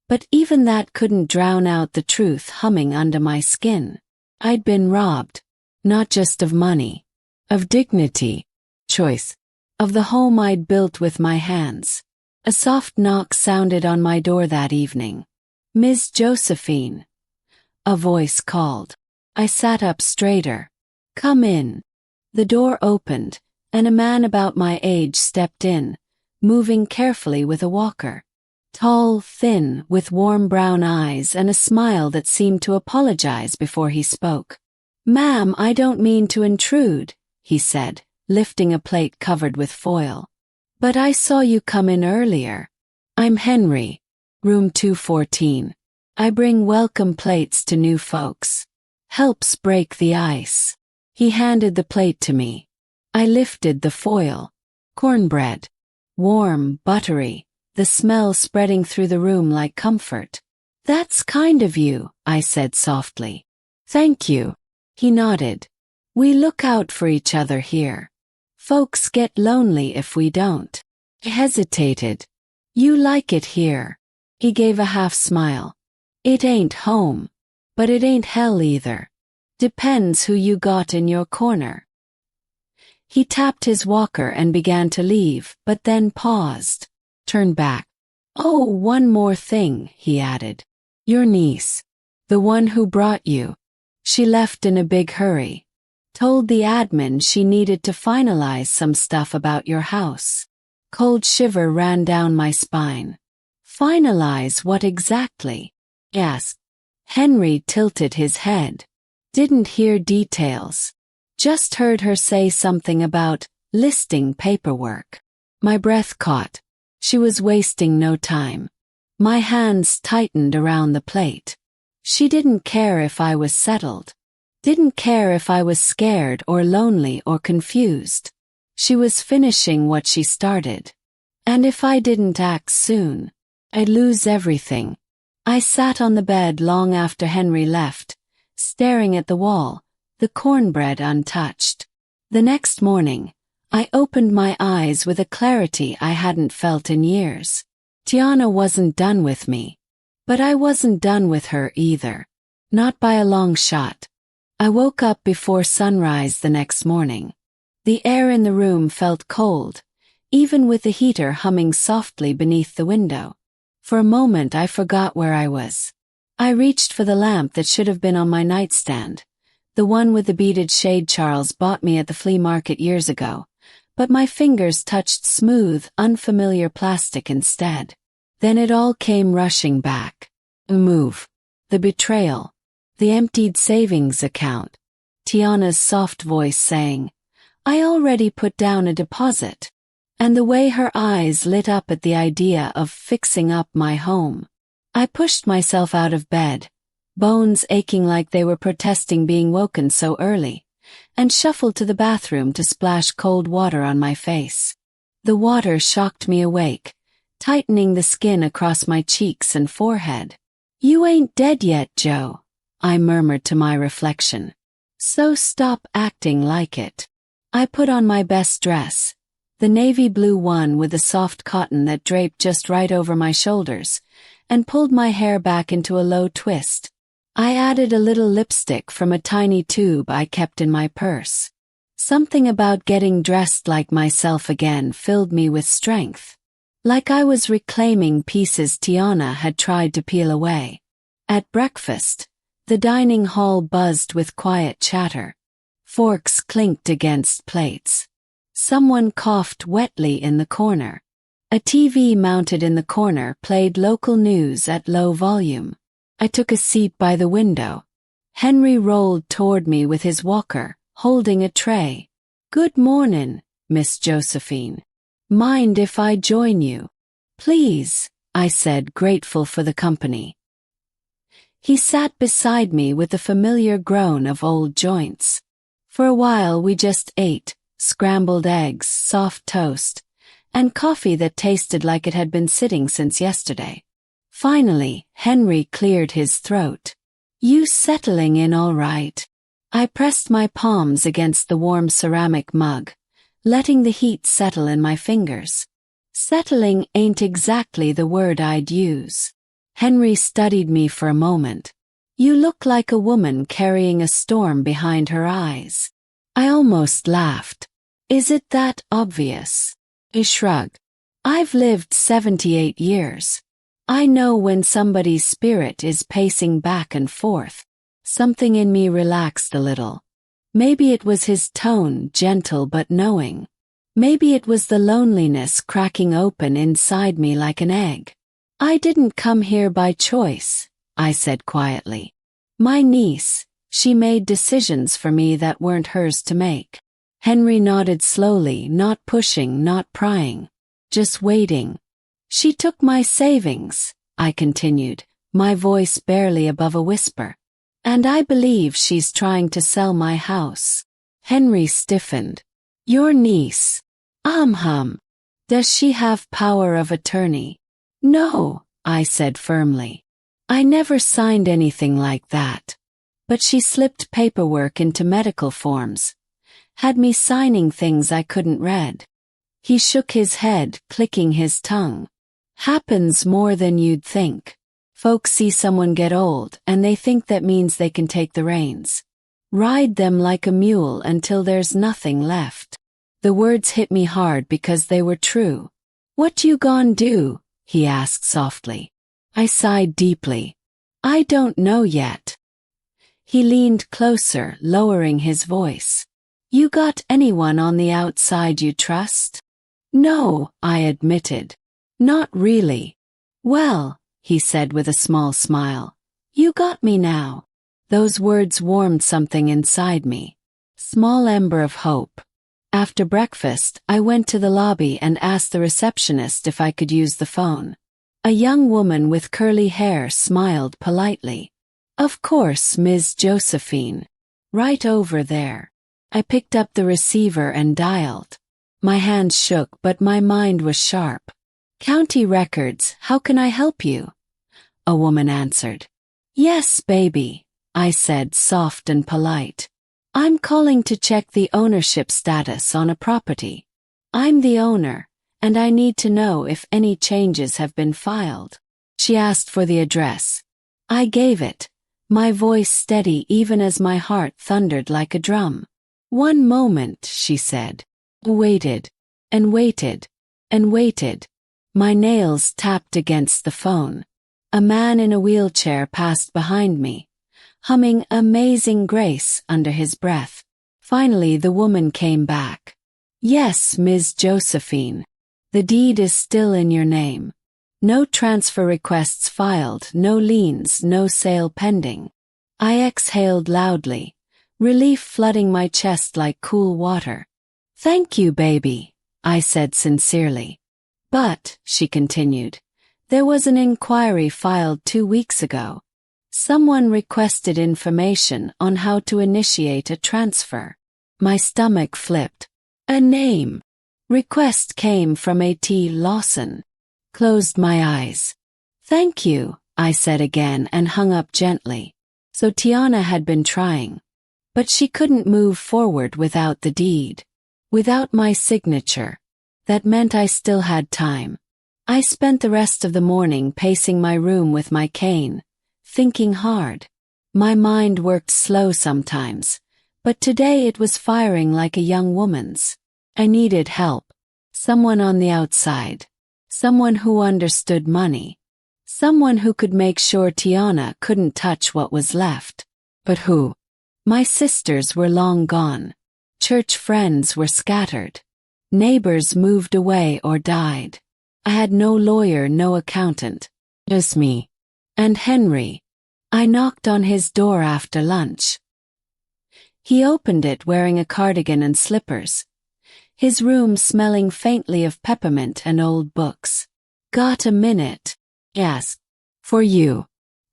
A: But even that couldn't drown out the truth humming under my skin. I'd been robbed. Not just of money. Of dignity. Choice. Of the home I'd built with my hands. A soft knock sounded on my door that evening. "Ms. Josephine." A voice called. I sat up straighter. "Come in." The door opened, and a man about my age stepped in, moving carefully with a walker. Tall, thin, with warm brown eyes and a smile that seemed to apologize before he spoke. "Ma'am, I don't mean to intrude," he said, lifting a plate covered with foil. "But I saw you come in earlier. I'm Henry, room 214. I bring welcome plates to new folks. Helps break the ice." He handed the plate to me. I lifted the foil. Cornbread. Warm, buttery, the smell spreading through the room like comfort. "That's kind of you," I said softly. "Thank you." He nodded. "We look out for each other here. Folks get lonely if we don't." I hesitated. "You like it here." He gave a half smile. "It ain't home. But it ain't hell either. Depends who you got in your corner." He tapped his walker and began to leave, but then paused. Turned back. "Oh, one more thing," he added. "Your niece. The one who brought you." She left in a big hurry. Told the admin she needed to finalize some stuff about your house. Cold shiver ran down my spine. Finalize what exactly? Asked. Henry tilted his head. Didn't hear details. Just heard her say something about listing paperwork. My breath caught. She was wasting no time. My hands tightened around the plate. She didn't care if I was settled. Didn't care if I was scared or lonely or confused. She was finishing what she started. And if I didn't act soon, I'd lose everything. I sat on the bed long after Henry left, staring at the wall, the cornbread untouched. The next morning, I opened my eyes with a clarity I hadn't felt in years. Tiana wasn't done with me. But I wasn't done with her either. Not by a long shot. I woke up before sunrise the next morning. The air in the room felt cold, even with the heater humming softly beneath the window. For a moment I forgot where I was. I reached for the lamp that should have been on my nightstand, the one with the beaded shade Charles bought me at the flea market years ago, but my fingers touched smooth, unfamiliar plastic instead. Then it all came rushing back. The move. The betrayal. The emptied savings account. Tiana's soft voice saying, I already put down a deposit. And the way her eyes lit up at the idea of fixing up my home. I pushed myself out of bed, bones aching like they were protesting being woken so early, and shuffled to the bathroom to splash cold water on my face. The water shocked me awake, tightening the skin across my cheeks and forehead. You ain't dead yet, Joe, I murmured to my reflection. So stop acting like it. I put on my best dress, the navy blue one with the soft cotton that draped just right over my shoulders, and pulled my hair back into a low twist. I added a little lipstick from a tiny tube I kept in my purse. Something about getting dressed like myself again filled me with strength. Like I was reclaiming pieces Tiana had tried to peel away. At breakfast, the dining hall buzzed with quiet chatter. Forks clinked against plates. Someone coughed wetly in the corner. A TV mounted in the corner played local news at low volume. I took a seat by the window. Henry rolled toward me with his walker, holding a tray. Good mornin', Miss Josephine. Mind if I join you? Please, I said, grateful for the company. He sat beside me with the familiar groan of old joints. For a while we just ate, scrambled eggs, soft toast, and coffee that tasted like it had been sitting since yesterday. Finally, Henry cleared his throat. You settling in all right? I pressed my palms against the warm ceramic mug, letting the heat settle in my fingers. Settling ain't exactly the word I'd use. Henry studied me for a moment. You look like a woman carrying a storm behind her eyes. I almost laughed. Is it that obvious? He shrugged. I've lived 78 years. I know when somebody's spirit is pacing back and forth. Something in me relaxed a little. Maybe it was his tone, gentle but knowing. Maybe it was the loneliness cracking open inside me like an egg. I didn't come here by choice, I said quietly. My niece, she made decisions for me that weren't hers to make. Henry nodded slowly, not pushing, not prying. Just waiting. She took my savings, I continued, my voice barely above a whisper. And I believe she's trying to sell my house. Henry stiffened. Your niece. Does she have power of attorney? No, I said firmly. I never signed anything like that. But she slipped paperwork into medical forms. Had me signing things I couldn't read. He shook his head, clicking his tongue. Happens more than you'd think. Folks see someone get old and they think that means they can take the reins. Ride them like a mule until there's nothing left. The words hit me hard because they were true. What you gon' do? He asked softly. I sighed deeply. I don't know yet. He leaned closer, lowering his voice. You got anyone on the outside you trust? No, I admitted. Not really. Well, he said with a small smile. You got me now. Those words warmed something inside me. Small ember of hope. After breakfast, I went to the lobby and asked the receptionist if I could use the phone. A young woman with curly hair smiled politely. Of course, Ms. Josephine. Right over there. I picked up the receiver and dialed. My hands shook, but my mind was sharp. County records, how can I help you? A woman answered. Yes, baby, I said, soft and polite. I'm calling to check the ownership status on a property. I'm the owner, and I need to know if any changes have been filed. She asked for the address. I gave it, my voice steady even as my heart thundered like a drum. One moment, she said. Waited, and waited, and waited. My nails tapped against the phone. A man in a wheelchair passed behind me, humming Amazing Grace under his breath. Finally, the woman came back. Yes, Ms. Josephine. The deed is still in your name. No transfer requests filed, no liens, no sale pending. I exhaled loudly, relief flooding my chest like cool water. Thank you, baby, I said sincerely. But, she continued, there was an inquiry filed 2 weeks ago. Someone requested information on how to initiate a transfer. My stomach flipped. A name. Request came from A.T. Lawson. Closed my eyes. Thank you, I said again and hung up gently. So Tiana had been trying. But she couldn't move forward without the deed. Without my signature. That meant I still had time. I spent the rest of the morning pacing my room with my cane, thinking hard. My mind worked slow sometimes, but today it was firing like a young woman's. I needed help. Someone on the outside. Someone who understood money. Someone who could make sure Tiana couldn't touch what was left. But who? My sisters were long gone. Church friends were scattered. Neighbors moved away or died. I had no lawyer, no accountant. Just me. And Henry. I knocked on his door after lunch. He opened it wearing a cardigan and slippers. His room smelling faintly of peppermint and old books. Got a minute? Yes. For you.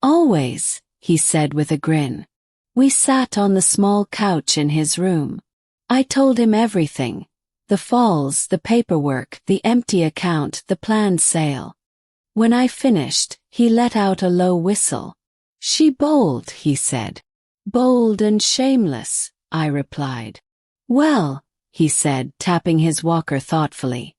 A: Always, he said with a grin. We sat on the small couch in his room. I told him everything. The falls, the paperwork, the empty account, the planned sale. When I finished, he let out a low whistle. She bold, he said. Bold and shameless, I replied. Well, he said, tapping his walker thoughtfully.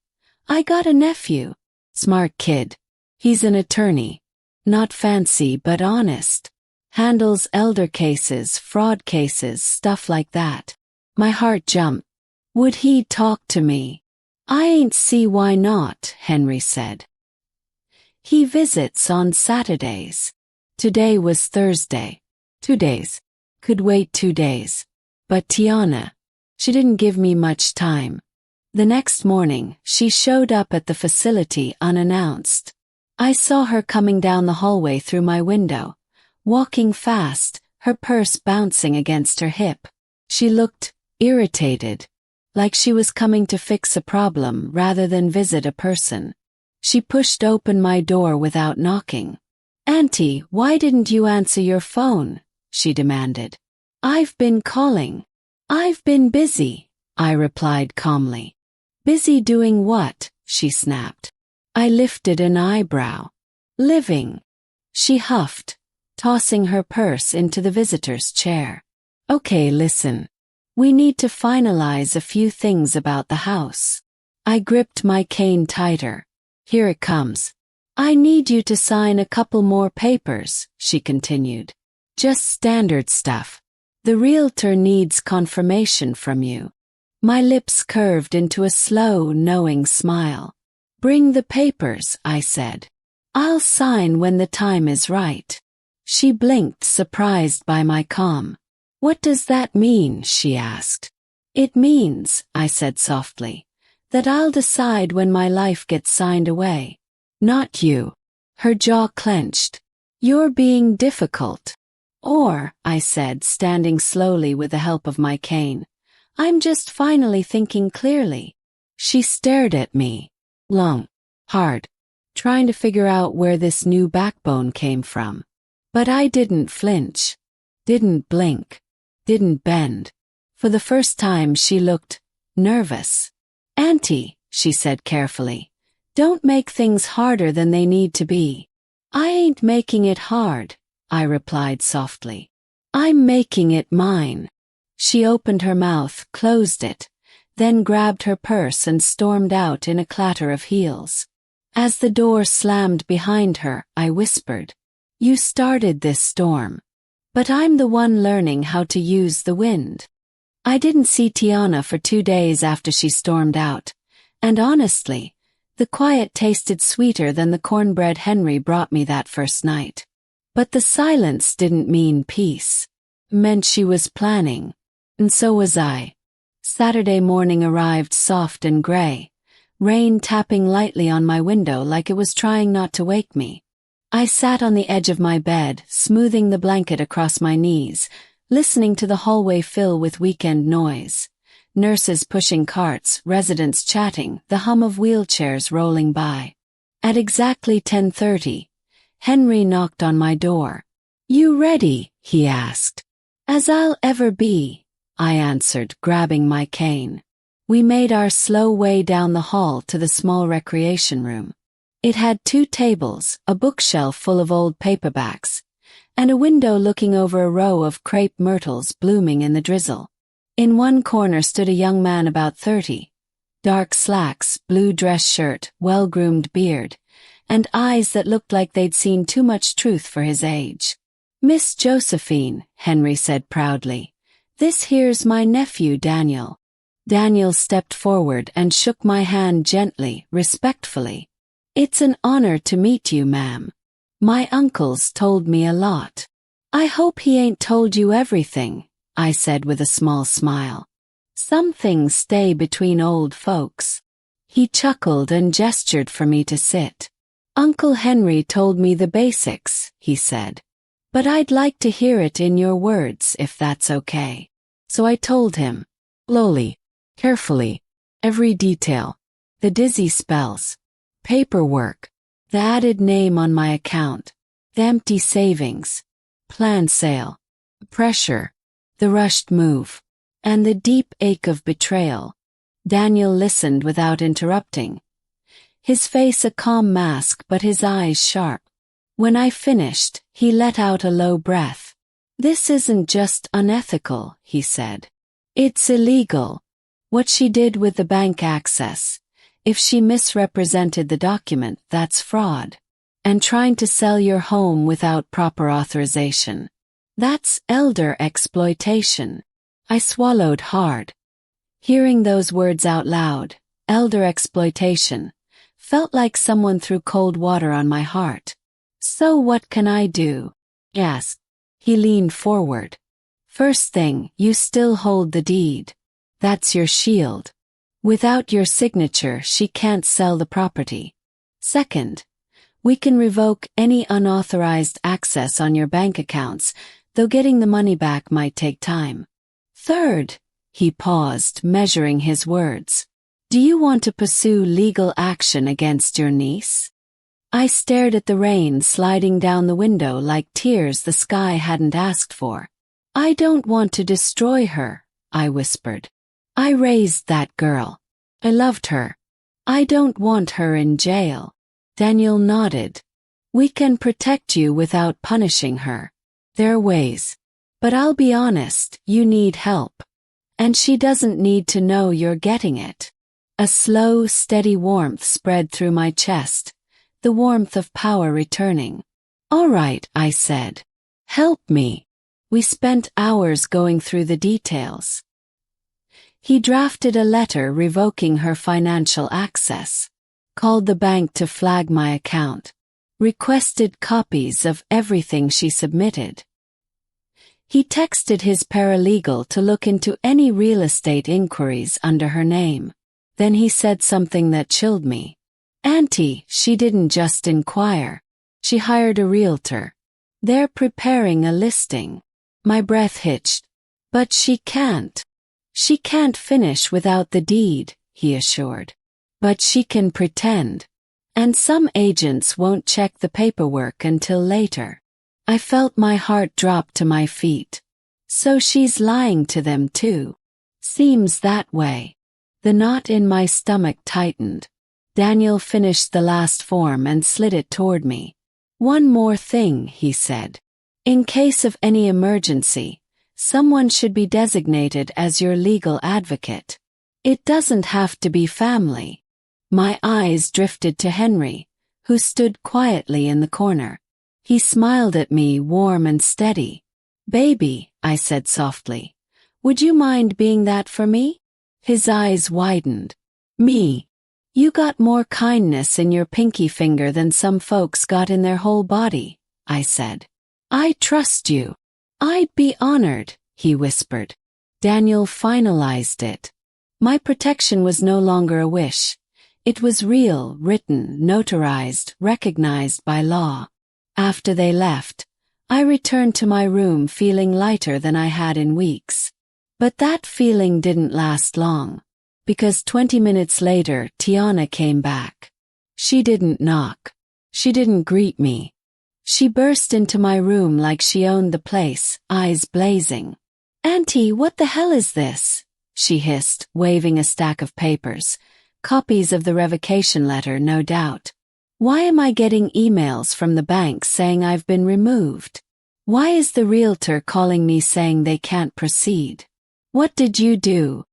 A: I got a nephew. Smart kid. He's an attorney. Not fancy but honest. Handles elder cases, fraud cases, stuff like that. My heart jumped. Would he talk to me? I ain't see why not, Henry said. He visits on Saturdays. Today was Thursday. 2 days. Could wait 2 days. But Tiana, she didn't give me much time. The next morning, she showed up at the facility unannounced. I saw her coming down the hallway through my window, walking fast, her purse bouncing against her hip. She looked irritated, like she was coming to fix a problem rather than visit a person. She pushed open my door without knocking. Auntie, why didn't you answer your phone? She demanded. I've been calling. I've been busy, I replied calmly. Busy doing what? She snapped. I lifted an eyebrow. Living. She huffed, tossing her purse into the visitor's chair. Okay, listen. We need to finalize a few things about the house. I gripped my cane tighter. Here it comes. I need you to sign a couple more papers, she continued. Just standard stuff. The realtor needs confirmation from you. My lips curved into a slow, knowing smile. Bring the papers, I said. I'll sign when the time is right. She blinked, surprised by my calm. "What does that mean?" she asked. "It means," I said softly, "that I'll decide when my life gets signed away. Not you." Her jaw clenched. "You're being difficult." "Or," I said, standing slowly with the help of my cane, "I'm just finally thinking clearly." She stared at me. Long. Hard. Trying to figure out where this new backbone came from. But I didn't flinch. Didn't blink. Didn't bend. For the first time she looked nervous. "Auntie," she said carefully, "don't make things harder than they need to be." "I ain't making it hard," I replied softly. "I'm making it mine." She opened her mouth, closed it, then grabbed her purse and stormed out in a clatter of heels. As the door slammed behind her, I whispered, "You started this storm. But I'm the one learning how to use the wind." I didn't see Tiana for 2 days after she stormed out, and honestly, the quiet tasted sweeter than the cornbread Henry brought me that first night. But the silence didn't mean peace. It meant she was planning. And so was I. Saturday morning arrived soft and gray, rain tapping lightly on my window like it was trying not to wake me. I sat on the edge of my bed, smoothing the blanket across my knees, listening to the hallway fill with weekend noise. Nurses pushing carts, residents chatting, the hum of wheelchairs rolling by. At exactly 10:30, Henry knocked on my door. "You ready?" he asked. "As I'll ever be," I answered, grabbing my cane. We made our slow way down the hall to the small recreation room. It had 2 tables, a bookshelf full of old paperbacks, and a window looking over a row of crepe myrtles blooming in the drizzle. In one corner stood a young man about 30, dark slacks, blue dress shirt, well-groomed beard, and eyes that looked like they'd seen too much truth for his age. "Miss Josephine," Henry said proudly, "this here's my nephew Daniel." Daniel stepped forward and shook my hand gently, respectfully. "It's an honor to meet you, ma'am. My uncle's told me a lot." "I hope he ain't told you everything," I said with a small smile. "Some things stay between old folks." He chuckled and gestured for me to sit. "Uncle Henry told me the basics," he said. "But I'd like to hear it in your words, if that's okay." So I told him, slowly, carefully, every detail. The dizzy spells, paperwork, the added name on my account, the empty savings, planned sale, pressure, the rushed move, and the deep ache of betrayal. Daniel listened without interrupting. His face a calm mask but his eyes sharp. When I finished, he let out a low breath. "This isn't just unethical," he said. "It's illegal. What she did with the bank access. If she misrepresented the document, that's fraud. And trying to sell your home without proper authorization. That's elder exploitation." I swallowed hard. Hearing those words out loud, elder exploitation, felt like someone threw cold water on my heart. "So what can I do?" "Yes." He leaned forward. "First thing, you still hold the deed. That's your shield. Without your signature, she can't sell the property. Second, we can revoke any unauthorized access on your bank accounts, though getting the money back might take time. Third," he paused, measuring his words, "do you want to pursue legal action against your niece?" I stared at the rain sliding down the window like tears the sky hadn't asked for. "I don't want to destroy her," I whispered. "I raised that girl. I loved her. I don't want her in jail." Daniel nodded. "We can protect you without punishing her. There are ways. But I'll be honest, you need help. And she doesn't need to know you're getting it." A slow, steady warmth spread through my chest, the warmth of power returning. "All right," I said. "Help me." We spent hours going through the details. He drafted a letter revoking her financial access, called the bank to flag my account, requested copies of everything she submitted. He texted his paralegal to look into any real estate inquiries under her name. Then he said something that chilled me. "Auntie, she didn't just inquire. She hired a realtor. They're preparing a listing." My breath hitched. "But she can't. She can't finish without the deed," he assured. "But she can pretend. And some agents won't check the paperwork until later." I felt my heart drop to my feet. So she's lying to them too. Seems that way. The knot in my stomach tightened. Daniel finished the last form and slid it toward me. "One more thing," he said. "In case of any emergency, someone should be designated as your legal advocate. It doesn't have to be family." My eyes drifted to Henry, who stood quietly in the corner. He smiled at me, warm and steady. "Baby," I said softly, "would you mind being that for me?" His eyes widened. "Me? You got more kindness in your pinky finger than some folks got in their whole body," I said. "I trust you." "I'd be honored," he whispered. Daniel finalized it. My protection was no longer a wish. It was real, written, notarized, recognized by law. After they left, I returned to my room feeling lighter than I had in weeks. But that feeling didn't last long, because 20 minutes later Tiana came back. She didn't knock. She didn't greet me. She burst into my room like she owned the place, eyes blazing. "Auntie, what the hell is this?" she hissed, waving a stack of papers. Copies of the revocation letter, no doubt. "Why am I getting emails from the bank saying I've been removed? Why is the realtor calling me saying they can't proceed? What did you do?"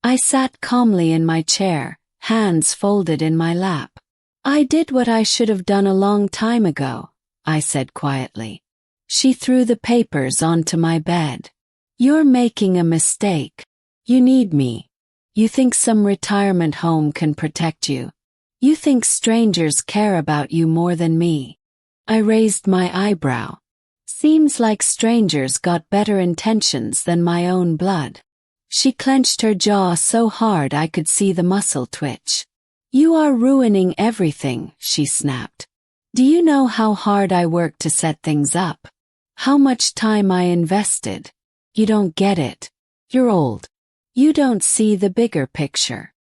A: I sat calmly in my chair, hands folded in my lap. "I did what I should have done a long time ago," I said quietly. She threw the papers onto my bed. "You're making a mistake. You need me. You think some retirement home can protect you. You think strangers care about you more than me." I raised my eyebrow. "Seems like strangers got better intentions than my own blood." She clenched her jaw so hard I could see the muscle twitch. "You are ruining everything," she snapped. "Do you know how hard I worked to set things up? How much time I invested? You don't get it. You're old. You don't see the bigger picture."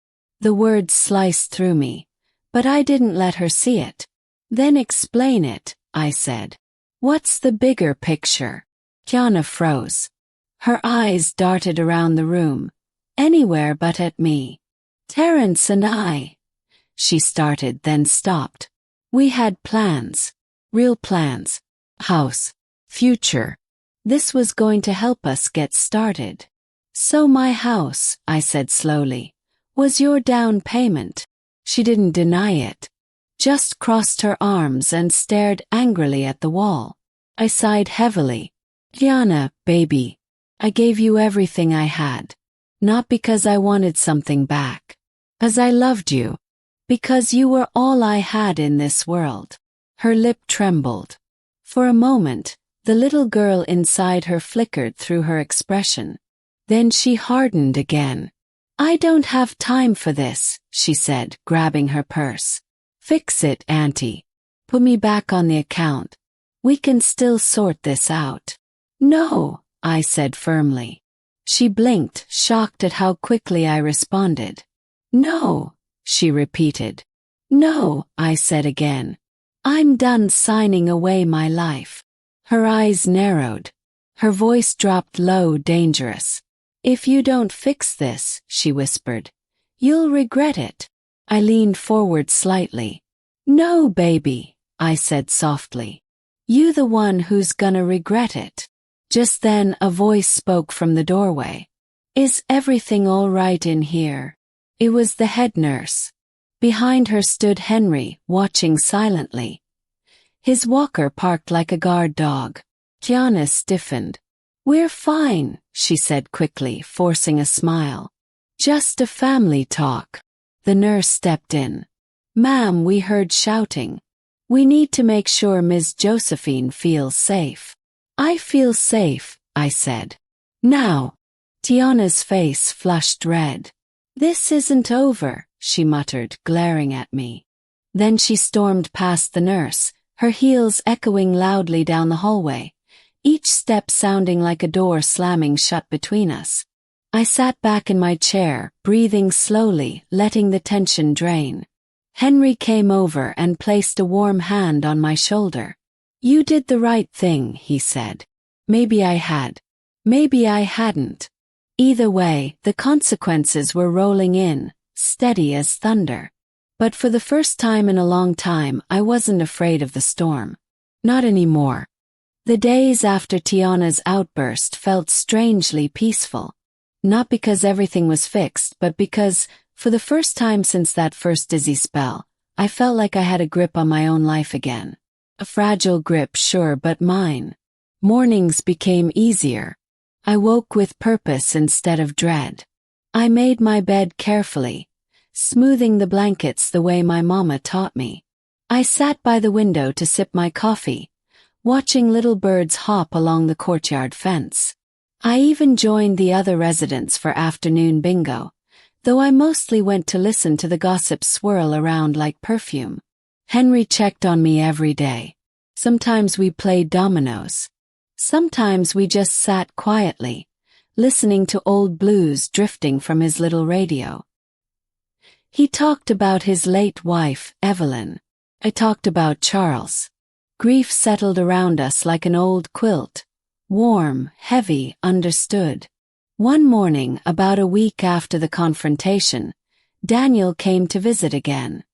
A: The words sliced through me, but I didn't let her see it. "Then explain it," I said. "What's the bigger picture?" Tiana froze. Her eyes darted around the room, anywhere but at me. "Terrence and I," she started, then stopped. "We had plans. Real plans. House. Future. This was going to help us get started. So my house," I said slowly, "was your down payment." She didn't deny it, just crossed her arms and stared angrily at the wall. I sighed heavily. "Tiana, baby, I gave you everything I had. Not because I wanted something back. Because I loved you. Because you were all I had in this world." Her lip trembled. For a moment, the little girl inside her flickered through her expression. Then she hardened again. "I don't have time for this," she said, grabbing her purse. "Fix it, Auntie. Put me back on the account. We can still sort this out." "No," I said firmly. She blinked, shocked at how quickly I responded. "No," she repeated. "No," I said again. "I'm done signing away my life." Her eyes narrowed. Her voice dropped low, dangerous. "If you don't fix this," she whispered, "you'll regret it." I leaned forward slightly. "No, baby," I said softly. "You the one who's gonna regret it." Just then a voice spoke from the doorway. "Is everything all right in here?" It was the head nurse. Behind her stood Henry, watching silently. His walker parked like a guard dog. Tiana stiffened. "We're fine," she said quickly, forcing a smile. "Just a family talk." The nurse stepped in. "Ma'am, we heard shouting." We need to make sure Ms. Josephine feels safe. I feel safe, I said. Now. Tiana's face flushed red. This isn't over, she muttered, glaring at me. Then she stormed past the nurse, her heels echoing loudly down the hallway, each step sounding like a door slamming shut between us. I sat back in my chair, breathing slowly, letting the tension drain. Henry came over and placed a warm hand on my shoulder. You did the right thing, he said. Maybe I had. Maybe I hadn't. Either way, the consequences were rolling in, steady as thunder. But for the first time in a long time, I wasn't afraid of the storm. Not anymore. The days after Tiana's outburst felt strangely peaceful. Not because everything was fixed, but because, for the first time since that first dizzy spell, I felt like I had a grip on my own life again. A fragile grip, sure, but mine. Mornings became easier. I woke with purpose instead of dread. I made my bed carefully, smoothing the blankets the way my mama taught me. I sat by the window to sip my coffee, watching little birds hop along the courtyard fence. I even joined the other residents for afternoon bingo, though I mostly went to listen to the gossip swirl around like perfume. Henry checked on me every day. Sometimes we played dominoes. Sometimes we just sat quietly, listening to old blues drifting from his little radio. He talked about his late wife, Evelyn. I talked about Charles. Grief settled around us like an old quilt. Warm, heavy, understood. One morning, about a week after the confrontation, Daniel came to visit again.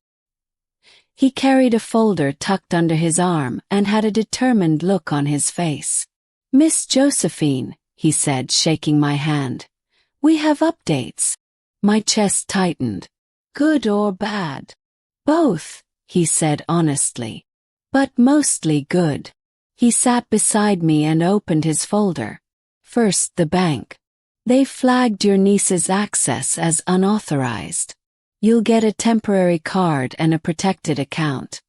A: He carried a folder tucked under his arm and had a determined look on his face. Miss Josephine, he said, shaking my hand. We have updates. My chest tightened. Good or bad? Both, he said honestly. But mostly good. He sat beside me and opened his folder. First, the bank. They flagged your niece's access as unauthorized. You'll get a temporary card and a protected account.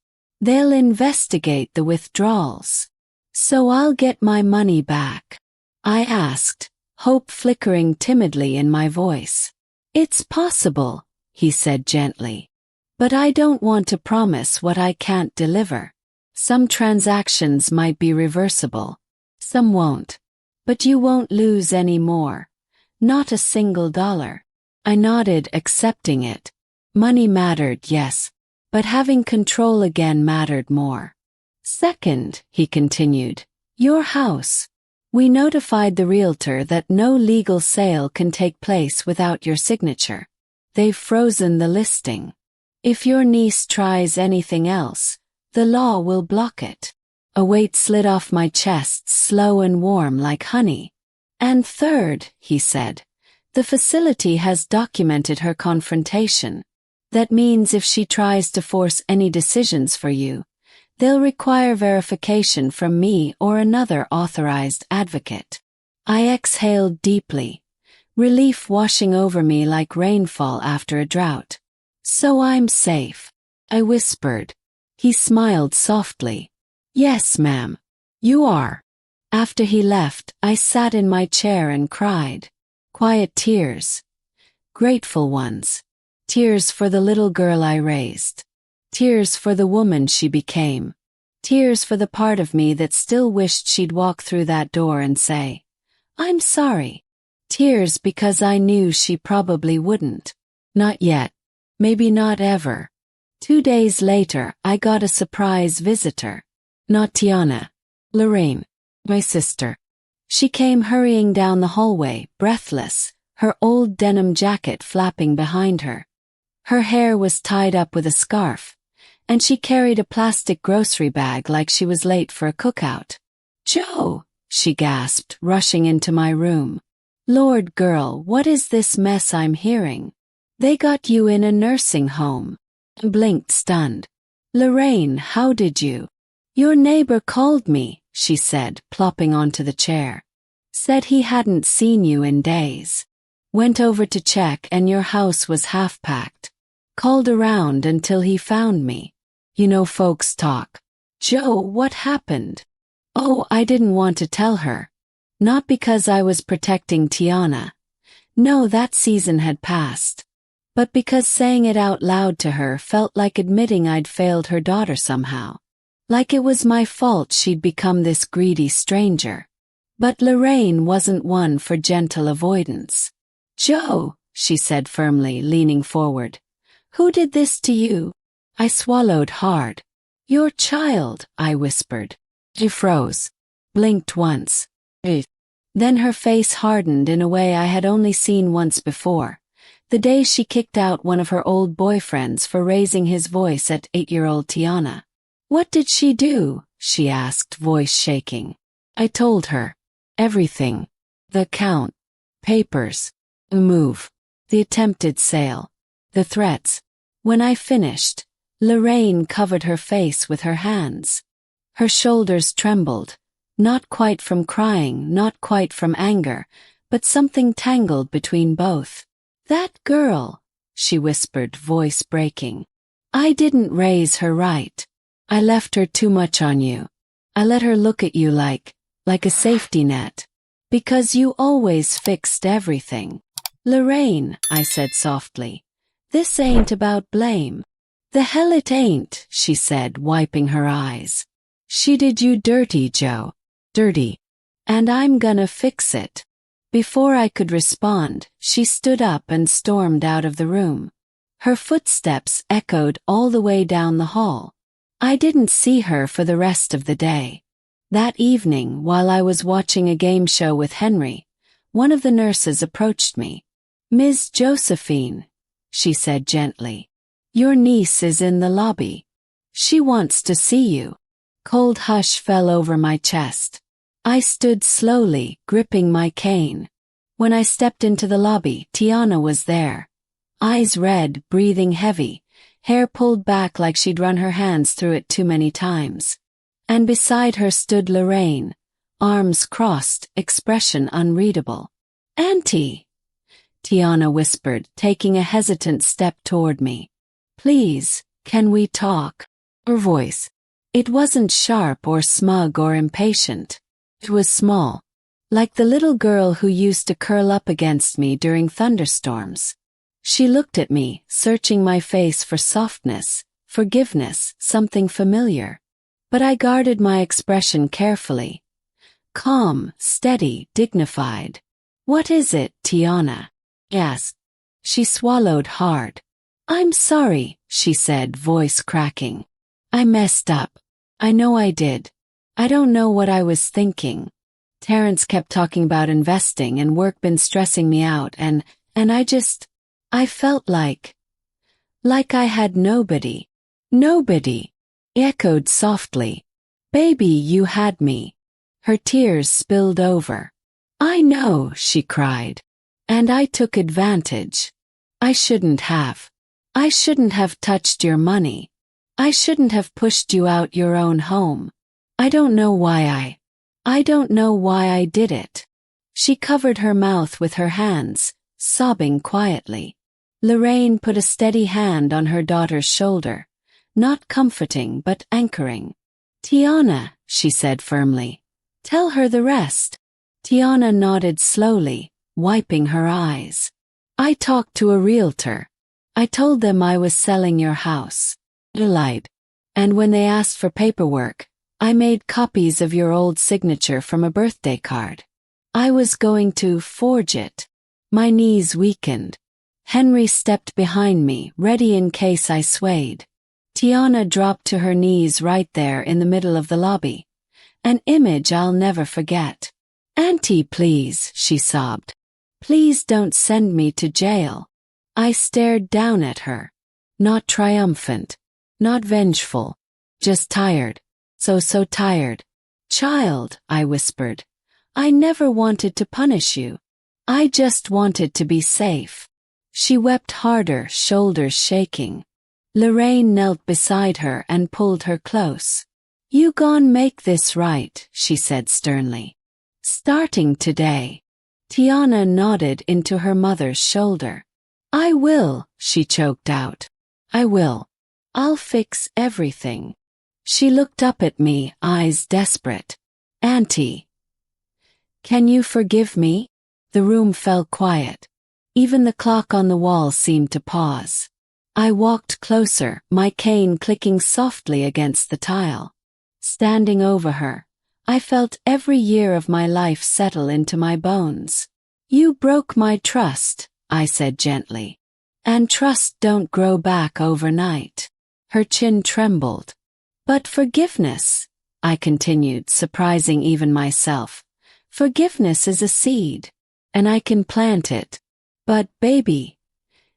A: They'll investigate the withdrawals. So I'll get my money back. I asked, hope flickering timidly in my voice. It's possible, he said gently. But I don't want to promise what I can't deliver. Some transactions might be reversible. Some won't. But you won't lose any more. Not a single dollar. I nodded, accepting it. Money mattered, yes. But having control again mattered more. Second, he continued, your house. We notified the realtor that no legal sale can take place without your signature. They've frozen the listing. If your niece tries anything else, the law will block it. A weight slid off my chest, slow and warm like honey. And third, he said, the facility has documented her confrontation. That means if she tries to force any decisions for you, they'll require verification from me or another authorized advocate. I exhaled deeply, relief washing over me like rainfall after a drought. So I'm safe, I whispered. He smiled softly. Yes, ma'am. You are. After he left, I sat in my chair and cried. Quiet tears. Grateful ones. Tears for the little girl I raised. Tears for the woman she became. Tears for the part of me that still wished she'd walk through that door and say, I'm sorry. Tears because I knew she probably wouldn't. Not yet. Maybe not ever. 2 days later, I got a surprise visitor. Not Tiana. Lorraine. My sister. She came hurrying down the hallway, breathless, her old denim jacket flapping behind her. Her hair was tied up with a scarf, and she carried a plastic grocery bag like she was late for a cookout. Joe, she gasped, rushing into my room. Lord girl, what is this mess I'm hearing? They got you in a nursing home. Blinked stunned. Lorraine, how did you? Your neighbor called me, she said, plopping onto the chair. Said he hadn't seen you in days. Went over to check and your house was half packed. Called around until he found me. You know folks talk. Joe, what happened? Oh, I didn't want to tell her. Not because I was protecting Tiana. No, that season had passed. But because saying it out loud to her felt like admitting I'd failed her daughter somehow. Like it was my fault she'd become this greedy stranger. But Lorraine wasn't one for gentle avoidance. Joe, she said firmly, leaning forward. Who did this to you? I swallowed hard. Your child, I whispered. She froze. Blinked once. Then her face hardened in a way I had only seen once before. The day she kicked out one of her old boyfriends for raising his voice at 8-year-old Tiana. What did she do? She asked, voice shaking. I told her. Everything. The account. Papers. The move. The attempted sale. The threats. When I finished, Lorraine covered her face with her hands. Her shoulders trembled. Not quite from crying, not quite from anger, but something tangled between both. That girl, she whispered, voice breaking. I didn't raise her right. I left her too much on you. I let her look at you like a safety net. Because you always fixed everything. Lorraine, I said softly. This ain't about blame. The hell it ain't, she said, wiping her eyes. She did you dirty, Joe. Dirty. And I'm gonna fix it. Before I could respond, she stood up and stormed out of the room. Her footsteps echoed all the way down the hall. I didn't see her for the rest of the day. That evening, while I was watching a game show with Henry, one of the nurses approached me. Ms. Josephine, she said gently. Your niece is in the lobby. She wants to see you. Cold hush fell over my chest. I stood slowly, gripping my cane. When I stepped into the lobby, Tiana was there. Eyes red, breathing heavy, hair pulled back like she'd run her hands through it too many times. And beside her stood Lorraine, arms crossed, expression unreadable. Auntie, Tiana whispered, taking a hesitant step toward me. Please, can we talk? Her voice. It wasn't sharp or smug or impatient. It was small, like the little girl who used to curl up against me during thunderstorms. She looked at me, searching my face for softness, forgiveness, something familiar. But I guarded my expression carefully. Calm, steady, dignified. What is it, Tiana? Asked. She swallowed hard. I'm sorry, she said, voice cracking. I messed up. I know I did. I don't know what I was thinking. Terrence kept talking about investing and work been stressing me out and I felt like I had nobody. Nobody. Echoed softly. Baby, you had me. Her tears spilled over. I know, she cried. And I took advantage. I shouldn't have. I shouldn't have touched your money. I shouldn't have pushed you out your own home. I don't know why I did it. She covered her mouth with her hands, sobbing quietly. Lorraine put a steady hand on her daughter's shoulder, not comforting but anchoring. Tiana, she said firmly. Tell her the rest. Tiana nodded slowly, wiping her eyes. I talked to a realtor. I told them I was selling your house. Delight. And when they asked for paperwork, I made copies of your old signature from a birthday card. I was going to forge it. My knees weakened. Henry stepped behind me, ready in case I swayed. Tiana dropped to her knees right there in the middle of the lobby. An image I'll never forget. Auntie, please, she sobbed. Please don't send me to jail. I stared down at her. Not triumphant. Not vengeful. Just tired. So tired. Child, I whispered. I never wanted to punish you. I just wanted to be safe. She wept harder, shoulders shaking. Lorraine knelt beside her and pulled her close. You gon' make this right, she said sternly. Starting today. Tiana nodded into her mother's shoulder. I will, she choked out. I will. I'll fix everything. She looked up at me, eyes desperate. Auntie, can you forgive me? The room fell quiet. Even the clock on the wall seemed to pause. I walked closer, my cane clicking softly against the tile. Standing over her, I felt every year of my life settle into my bones. You broke my trust, I said gently. And trust don't grow back overnight. Her chin trembled. But forgiveness, I continued, surprising even myself. Forgiveness is a seed, and I can plant it. But baby,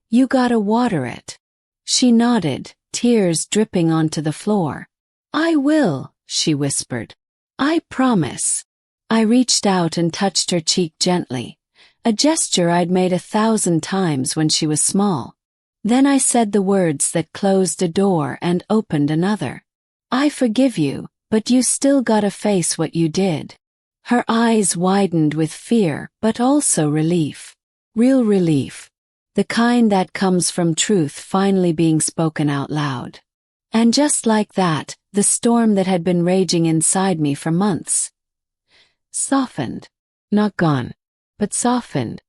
A: you gotta water it. She nodded, tears dripping onto the floor. I will, she whispered. I promise. I reached out and touched her cheek gently, a gesture I'd made 1,000 times when she was small. Then I said the words that closed a door and opened another. I forgive you, but you still gotta face what you did. Her eyes widened with fear, but also relief. Real relief. The kind that comes from truth finally being spoken out loud. And just like that, the storm that had been raging inside me for months softened. Not gone, but softened.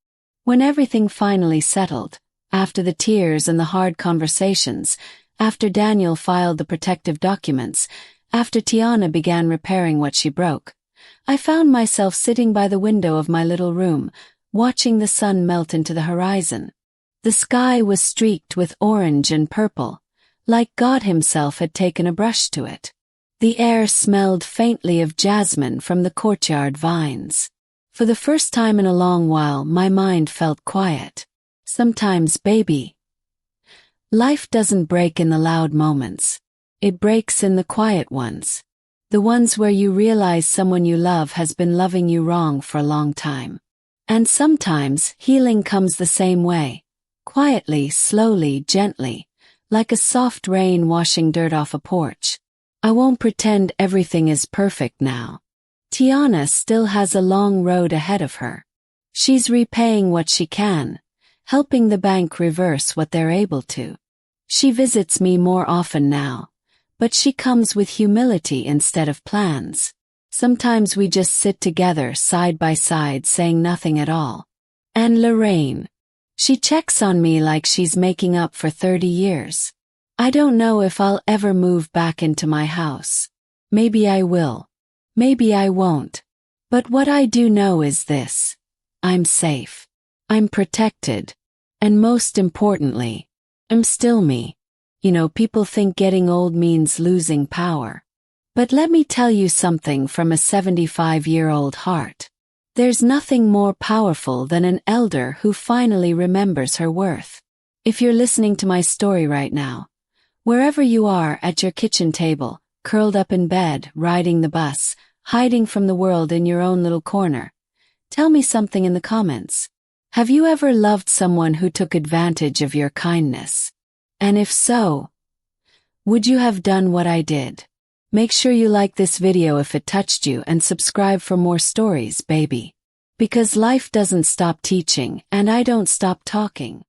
A: When everything finally settled, after the tears and the hard conversations, after Daniel filed the protective documents, after Tiana began repairing what she broke, I found myself sitting by the window of my little room, watching the sun melt into the horizon. The sky was streaked with orange and purple, like God himself had taken a brush to it. The air smelled faintly of jasmine from the courtyard vines. For the first time in a long while, my mind felt quiet. Sometimes, baby, life doesn't break in the loud moments. It breaks in the quiet ones. The ones where you realize someone you love has been loving you wrong for a long time. And sometimes healing comes the same way. Quietly, slowly, gently, like a soft rain washing dirt off a porch. I won't pretend everything is perfect now. Tiana still has a long road ahead of her. She's repaying what she can, helping the bank reverse what they're able to. She visits me more often now, but she comes with humility instead of plans. Sometimes we just sit together side by side saying nothing at all. And Lorraine, she checks on me like she's making up for 30 years. I don't know if I'll ever move back into my house. Maybe I will. Maybe I won't. But what I do know is this. I'm safe. I'm protected. And most importantly, I'm still me. You know, people think getting old means losing power. But let me tell you something from a 75-year-old heart. There's nothing more powerful than an elder who finally remembers her worth. If you're listening to my story right now, wherever you are, at your kitchen table, curled up in bed, riding the bus, hiding from the world in your own little corner, tell me something in the comments. Have you ever loved someone who took advantage of your kindness? And if so, would you have done what I did? Make sure you like this video if it touched you and subscribe for more stories, baby. Because life doesn't stop teaching and I don't stop talking.